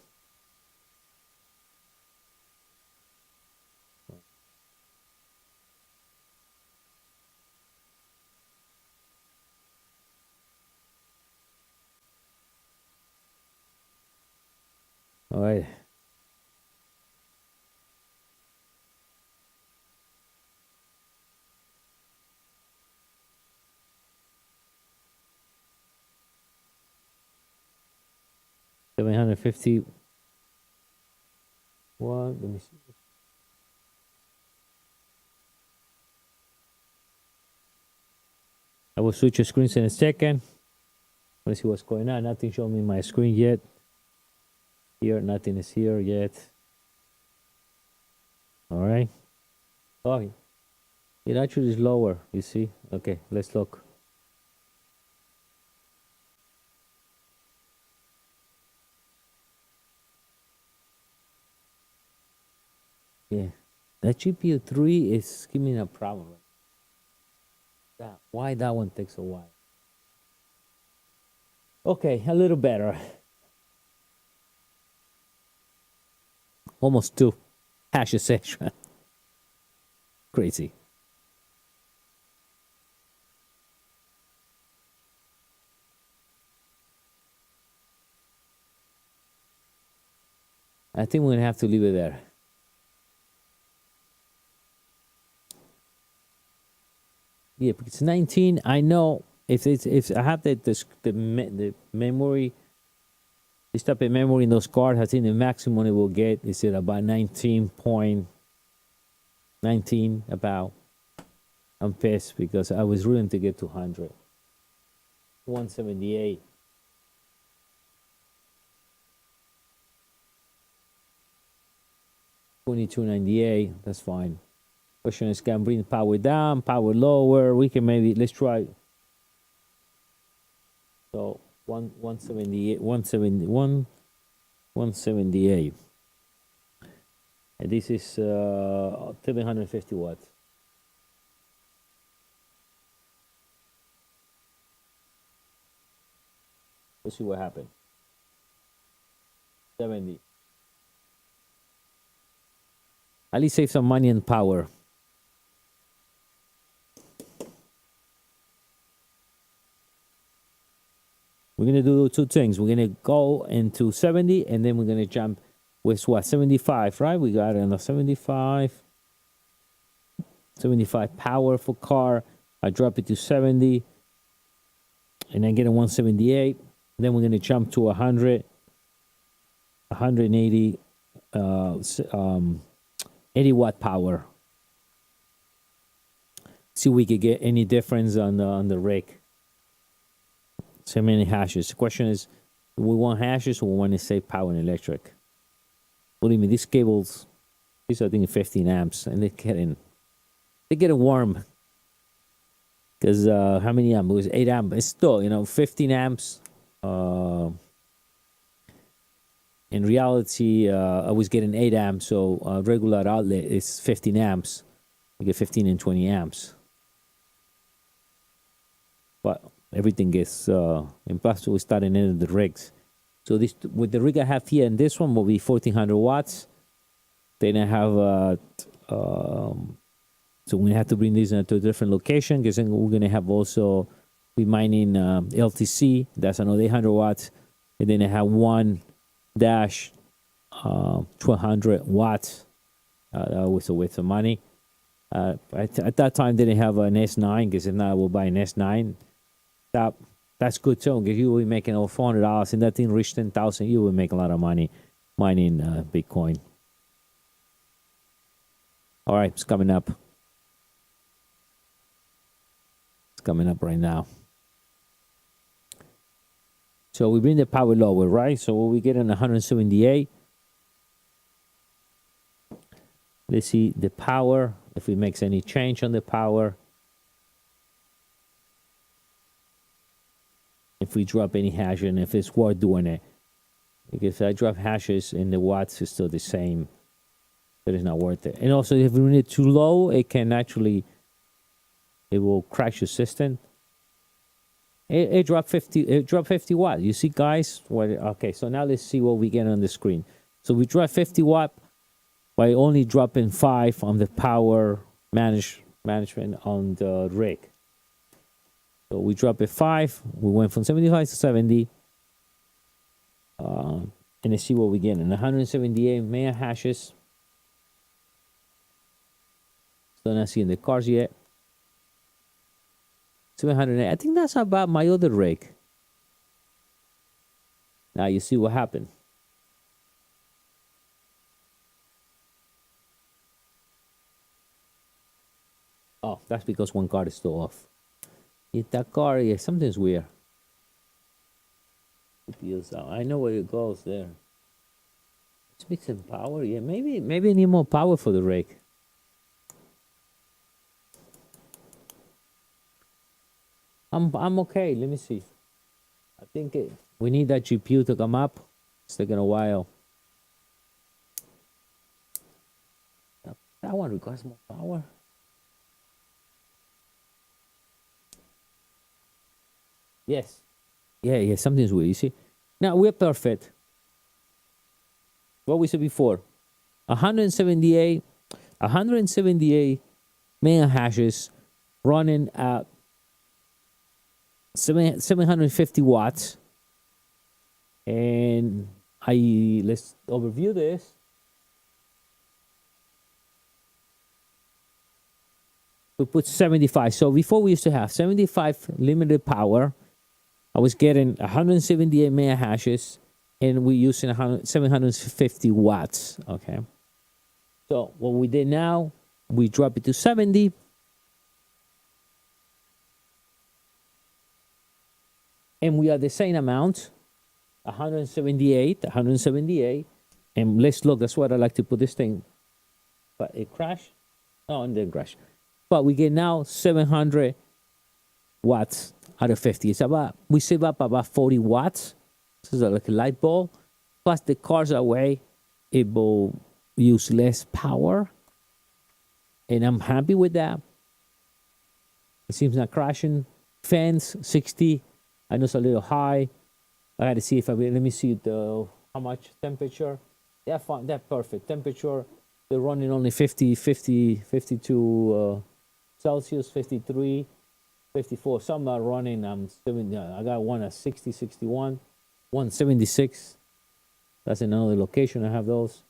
All right. 750. What? Let me see. I will switch your screens in a second. Let's see what's going on. Nothing showing me my screen yet. Here, nothing is here yet. All right. Oh, it actually is lower. You see? Okay, let's look. Yeah, that GPU 3 is giving me a problem. Why that one takes a while? Okay, a little better. Almost 2 hashes extra. Crazy. I think we're gonna have to leave it there. Yeah, because 19. I know if I have the memory, this type of memory in those cards, I think the maximum it will get is at about 19.19 about. I'm pissed because I was willing to get 200. 178. $22.98. That's fine. Question is, can bring power down, power lower? We can maybe let's try. So 178, 171, 178. And this is 750 watts. Let's see what happened. 70. At least save some money and power. We're gonna do 2 things. We're gonna go into 70, and then we're gonna jump with what 75, right? We got on a 75 power for car. I drop it to 70, and then get a 178. Then we're gonna jump to 100, 180, 80 watt power. See if we could get any difference on the rig. So many hashes. The question is, do we want hashes or we want to save power and electric? Believe me, these cables, these are I think 15 amps, and they're getting warm. Because how many amps? It was 8 amps. It's still 15 amps. In reality, I was getting 8 amps, so regular outlet is 15 amps. You get 15 and 20 amps. But everything gets and plus we start and end the rigs. So this with the rig I have here, and this one will be 1400 watts. Then I have so we have to bring these to a different location because then we're gonna have also we mining LTC. That's another 800 watts, and then I have one dash 1200 watts. That was a waste of money. At that time didn't have an S9 because if not I will buy an S9. That's good too, because you will be making over $400, and that thing reached 10,000. You will make a lot of money mining Bitcoin. All right, it's coming up. It's coming up right now. So we bring the power lower, right? So what we get on 178. Let's see the power, if it makes any change on the power. If we drop any hash and if it's worth doing it. Because if I drop hashes and the watts is still the same, that is not worth it. And also if we run it too low, it will crash your system. It dropped 50 watts. You see guys? Okay, so now let's see what we get on the screen. So we drop 50 watt by only dropping 5 on the power management on the rig. So we dropped it 5. We went from 75 to 70. And let's see what we get. And 178 mega hashes. Still not seeing the cars yet. 708. I think that's about my other rig. Now you see what happened. Oh, that's because one card is still off. If that card, yeah, something's weird. I know where it goes there. Let's make some power. Yeah, maybe I need more power for the rig. I'm okay. Let me see. I think we need that GPU to come up. It's taking a while. That one requires more power. Yes. Yeah, something's weird. You see? Now we're perfect. What we said before. 178 mega hashes running at 750 watts. And let's overview this. We put 75. So before we used to have 75 limited power. I was getting 178 mega hashes, and we're using 750 watts. Okay. So what we did now, we drop it to 70. And we are the same amount, 178. And let's look, that's what I like to put this thing. But it crashed. Oh, it didn't crash. But we get now 700 watts out of 50. It's about, we save up about 40 watts. This is like a light bulb. Plus the cars away, it will use less power. And I'm happy with that. It seems not crashing. Fans, 60. I know it's a little high. I got to see if let me see how much temperature. Yeah, fine. That's perfect. Temperature, they're running only 52 Celsius, 53. 54. Some are running. I got one at 60, 61, 176. That's another location. I have those.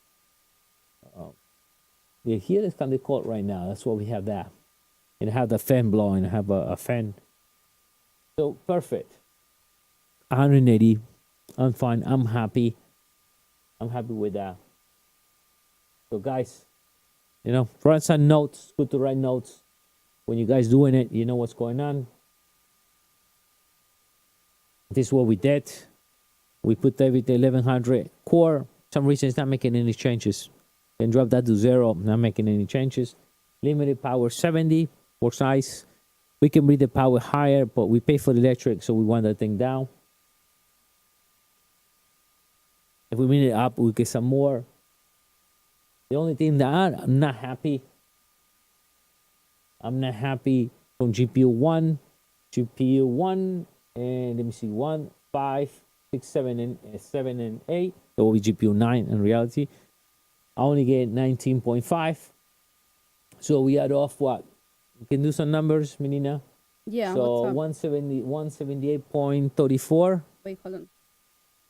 Yeah, here is kind of cold right now. That's why we have that. And I have the fan blowing. I have a fan. So perfect. 180. I'm fine. I'm happy. I'm happy with that. So guys, write some notes. Good to write notes. When you guys doing it, you know what's going on. This is what we did. We put everything 1100 core. For some reason it's not making any changes. Then drop that to 0. Not making any changes. Limited power 70. Works nice. We can bring the power higher, but we pay for the electric, so we want that thing down. If we bring it up, we get some more. The only thing that I'm not happy from GPU 1, and let me see, 1, 5, 6, 7, and 8. That will be GPU 9 in reality. I only get 19.5. So we add off what? We can do some numbers, Menina. Yeah. So 178.34. Wait, hold on.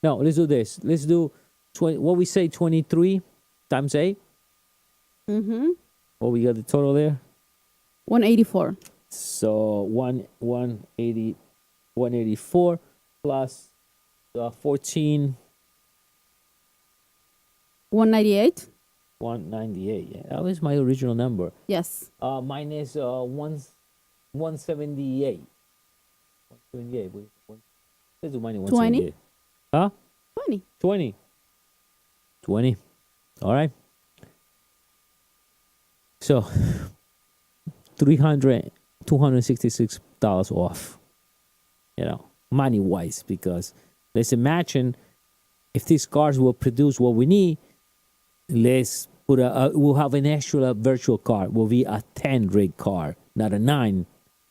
No, let's do this. Let's do 20. What we say, 23 times 8. What we got the total there? 184. So 184 plus 14. 198. 198. Yeah, that was my original number. Yes. Mine is 178. 178. Let's do mine 178. 20. Huh? 20. 20. All right. So $266 off. Money wise, because let's imagine if these cars will produce what we need, let's put we'll have an extra virtual car. Will be a 10 rig car, not a 9,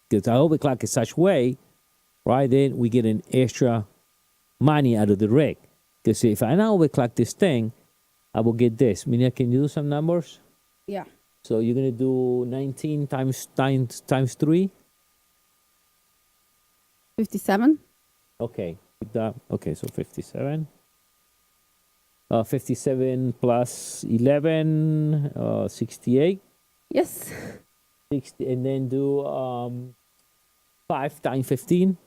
because I overclock in such way, right? Then we get an extra money out of the rig. Because if I now overclock this thing, I will get this. Mina, can you do some numbers? Yeah. So you're gonna do 19 times 3. 57. Okay. Okay, so 57. 57 plus 11, 68. Yes. 60, and then do 5 times 15.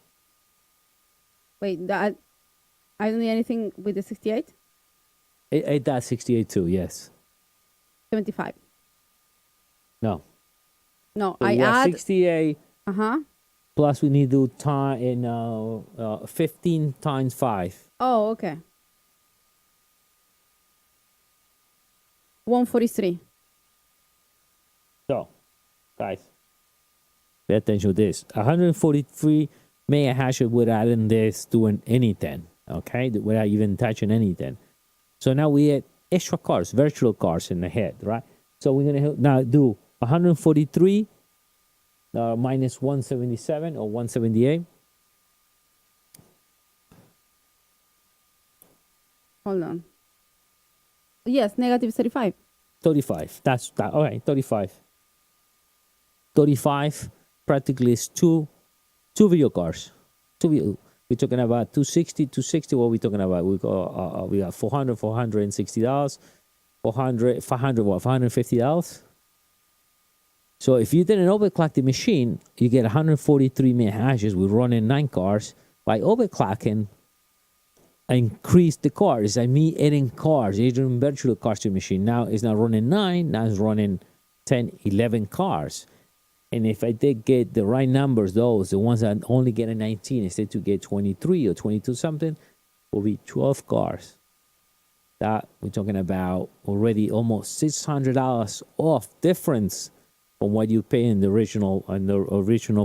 Wait, that I don't need anything with the 68? It does 68 too, yes. 75. No. No, So I we got add. 68 Uh-huh. plus we need to do time in 15 times 5. Oh, okay. 143. So, guys, pay attention to this. 143 mega hashes without in this doing anything, okay? Without even touching anything. So now we add extra cars, virtual cars in the head, right? So we're going to now do 143 minus 177 or 178. Hold on. Yes, negative 35. 35. That's that. All right, 35. 35 practically is two video cars. We're talking about 260. What are we talking about? We got $460, 500 what? $550. So if you didn't overclock the machine, you get 143 mega hashes. We're running 9 cars. By overclocking, increase the cars. I mean, adding cars, adding virtual cars to the machine. Now it's not running 9. Now it's running 10, 11 cars. And if I did get the right numbers, those, the ones that only get a 19 instead to get 23 or 22 something, will be 12 cars. That we're talking about already almost $600 off difference from what you pay in the original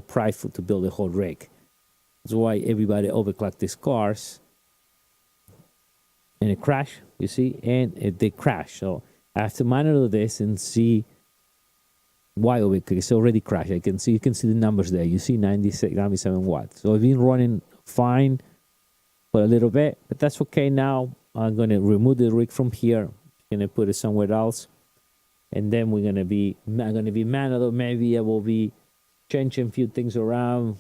price to build the whole rig. That's why everybody overclocked these cars. And it crashed, you see, and they crash. So I have to monitor this and see why overclock. It's already crashed. You can see the numbers there. You see 96, 97 watts. So it's been running fine for a little bit, but that's okay now. I'm gonna remove the rig from here. Gonna put it somewhere else, and then I'm gonna be manual. Maybe I will be changing a few things around.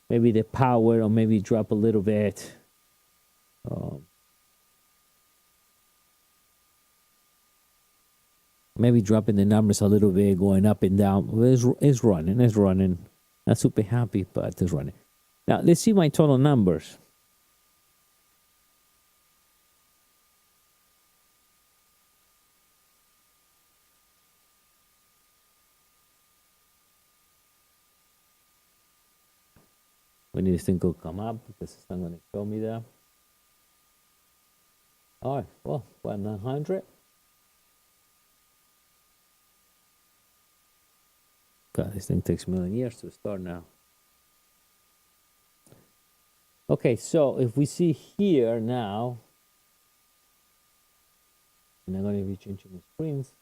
Maybe the power, or maybe drop a little bit. Maybe dropping the numbers a little bit, going up and down. It's running. Not super happy, but it's running. Now, let's see my total numbers. We need this thing to come up because it's not going to show me that. All right, well, 900. God, this thing takes a million years to start now. Okay, so if we see here now, and I'm going to be changing the screens.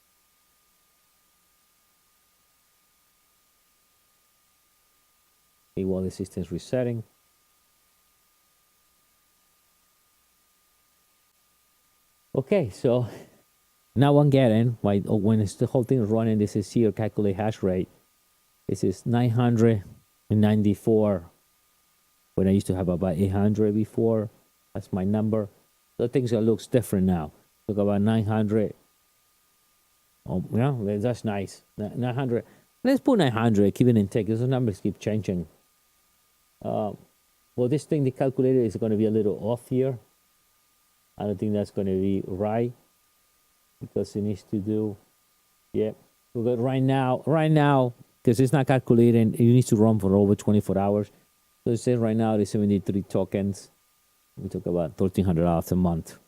Okay, while the system's resetting. Okay, so now I'm getting, when the whole thing is running, this is here, calculate hash rate. This is 994. When I used to have about 800 before, that's my number. So things that looks different now. Look about 900. Oh, yeah, that's nice. 900. Let's put 900. Keep it in take. Those numbers keep changing. Well, this thing, the calculator is going to be a little off here. I don't think that's going to be right because it needs to do. Yeah, because right now, because it's not calculating, it needs to run for over 24 hours. So it says right now there's 73 tokens. We talk about $1,300 a month.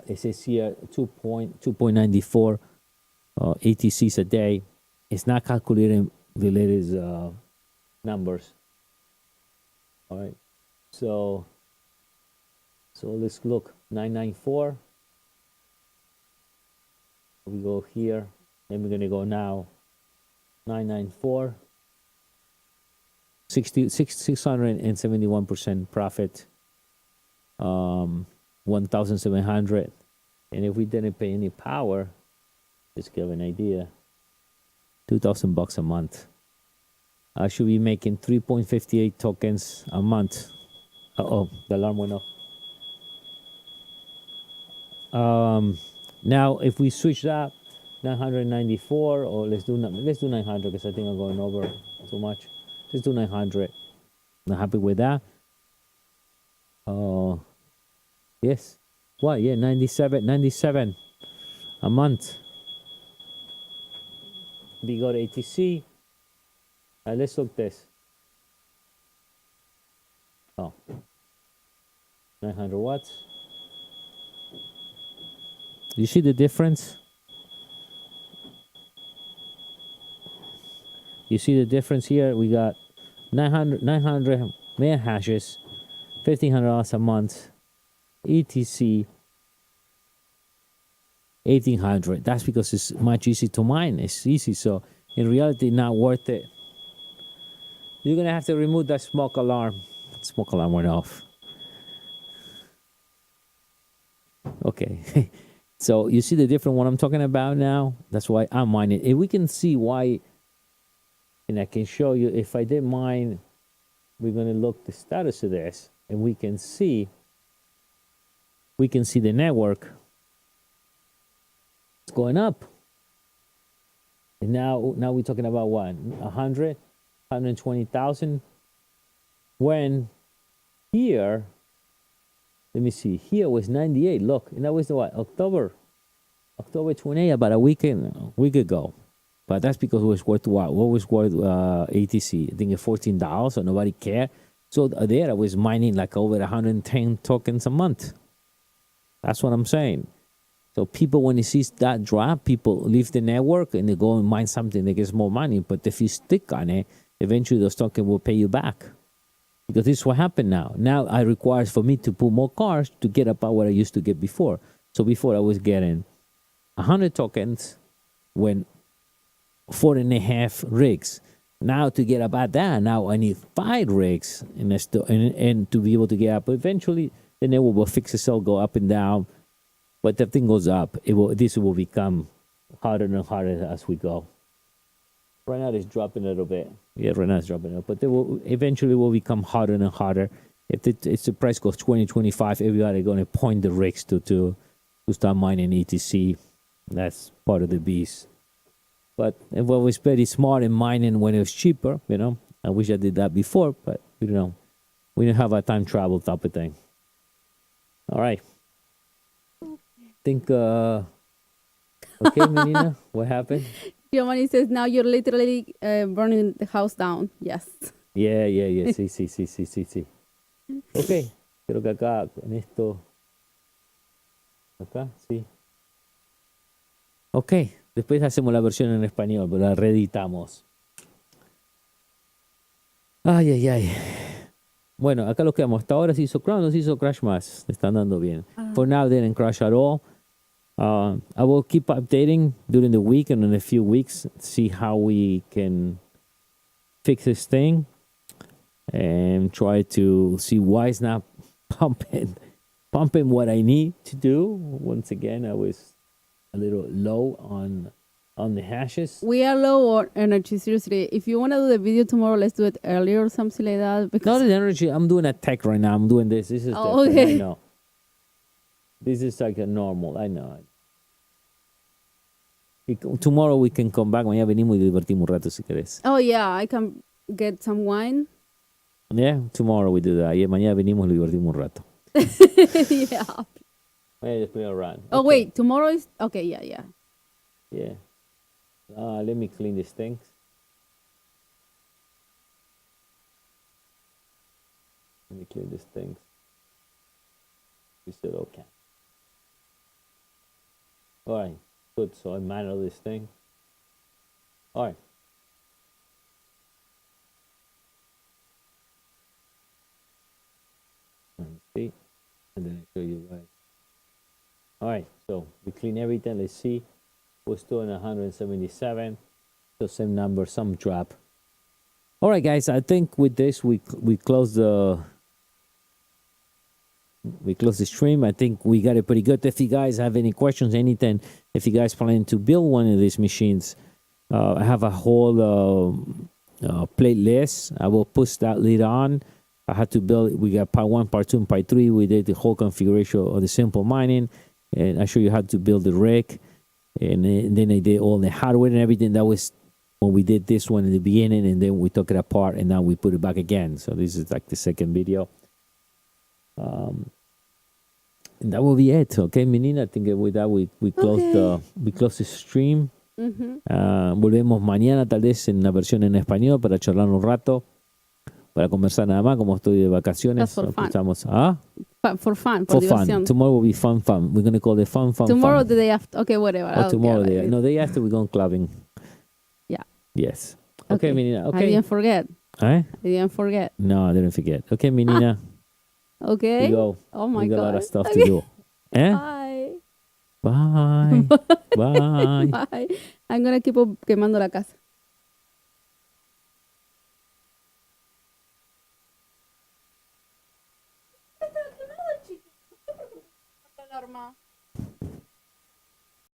It says here 2.94 ATCs a day. It's not calculating the latest numbers. All right, so let's look. 994. We go here. Then we're gonna go now. 994. 671% profit. 1,700. And if we didn't pay any power, just give an idea. $2,000 a month. I should be making 3.58 tokens a month. Uh-oh, the alarm went off. Now if we switch that 994, or let's do 900 because I think I'm going over too much. Let's do 900. I'm happy with that. Oh, yes. What? Yeah, 97 a month. We got ATC. Let's look this. Oh, 900 watts. You see the difference? You see the difference here? We got 900 mega hashes, $1,500 a month. ETC 1,800. That's because it's much easy to mine. It's easy, so in reality, not worth it. You're gonna have to remove that smoke alarm. Smoke alarm went off. Okay. So you see the difference what I'm talking about now? That's why I'm mining. If we can see why, and I can show you if I did mine, we're gonna look the status of this, and we can see the network. It's going up. And now we're talking about what? 120,000. When here, let me see, here was 98. Look, and that was the what? October 28, about a week ago. But that's because it was worth what? What was worth ATC? I think it's $14, so nobody cared. So there I was mining like over 110 tokens a month. That's what I'm saying. So people, when they see that drop, people leave the network and they go and mine something that gets more money. But if you stick on it, eventually those tokens will pay you back. Because this is what happened now. Now I require for me to put more cars to get about what I used to get before. So before I was getting 100 tokens when 4.5 rigs. Now to get about that, now I need 5 rigs and to be able to get up. Eventually the network will fix itself, go up and down. But the thing goes up. This will become harder and harder as we go. Right now it's dropping a little bit. Yeah, right now it's dropping up. But eventually will become harder and harder. If the price goes 20, 25, everybody going to point the rigs to start mining ETC. That's part of the beast. But it was very smart in mining when it was cheaper, you know. I wish I did that before, but we don't have a time travel type of thing. All right. Think, okay, Menina, what happened? Giovanni says, now you're literally burning the house down. Yes. Yeah. Sí. Ok, creo que acá, con esto, acá, sí. Ok, después hacemos la versión en español, pero la reeditamos. Ay. Bueno, acá lo quedamos. Hasta ahora se hizo crash, no se hizo crash más. Están dando bien. For now, they didn't crash at all. I will keep updating during the week and in a few weeks, see how we can fix this thing and try to see why it's not pumping what I need to do. Once again, I was a little low on the hashes. We are low on energy, seriously. If you want to do the video tomorrow, let's do it earlier or something like that. Not the energy. I'm doing a tech right now. I'm doing this. This is different. Okay. I know. This is like a normal. I know. Tomorrow we can come back. Mañana venimos y divertimos un rato si querés. Oh, yeah. I can get some wine. Yeah, tomorrow we do that. Yeah, mañana venimos y divertimos un rato. Yeah. Mañana just play around. Oh, Okay. wait. Tomorrow is... Okay, yeah. Yeah. Let me clean these things. Let me clean these things. We said okay. All right. Good. So I manual this thing. All right. See? And then I show you why. All right. So we clean everything. Let's see. We're still in 177. So same number, some drop. All right, guys. I think with this we close the stream. I think we got it pretty good. If you guys have any questions, anything, if you guys plan to build one of these machines, I have a whole playlist. I will push that later on. I had to build. We got part 1, part 2, and part 3. We did the whole configuration of the SimpleMining, and I show you how to build the rig. And then I did all the hardware and everything. That was when we did this one in the beginning, and then we took it apart, and now we put it back again. So this is like the second video. And that will be it. Okay, menina. I think with that we close the stream. Volvemos mañana tal vez en una versión en español para charlar un rato, para conversar nada más. Como estoy de vacaciones, Just for fun. estamos For fun, for diversión. fun. Tomorrow will be fun. We're gonna call it fun. Tomorrow, the day after. Okay, whatever. Or tomorrow, day after we're going clubbing. Yeah. Yes. Okay, menina. Okay. I didn't forget. I didn't forget. No, I didn't forget. Okay, menina. Okay. We go. Oh my we got God. a lot of stuff to do. Bye. Bye. Bye. Bye. I'm gonna keep quemando la casa.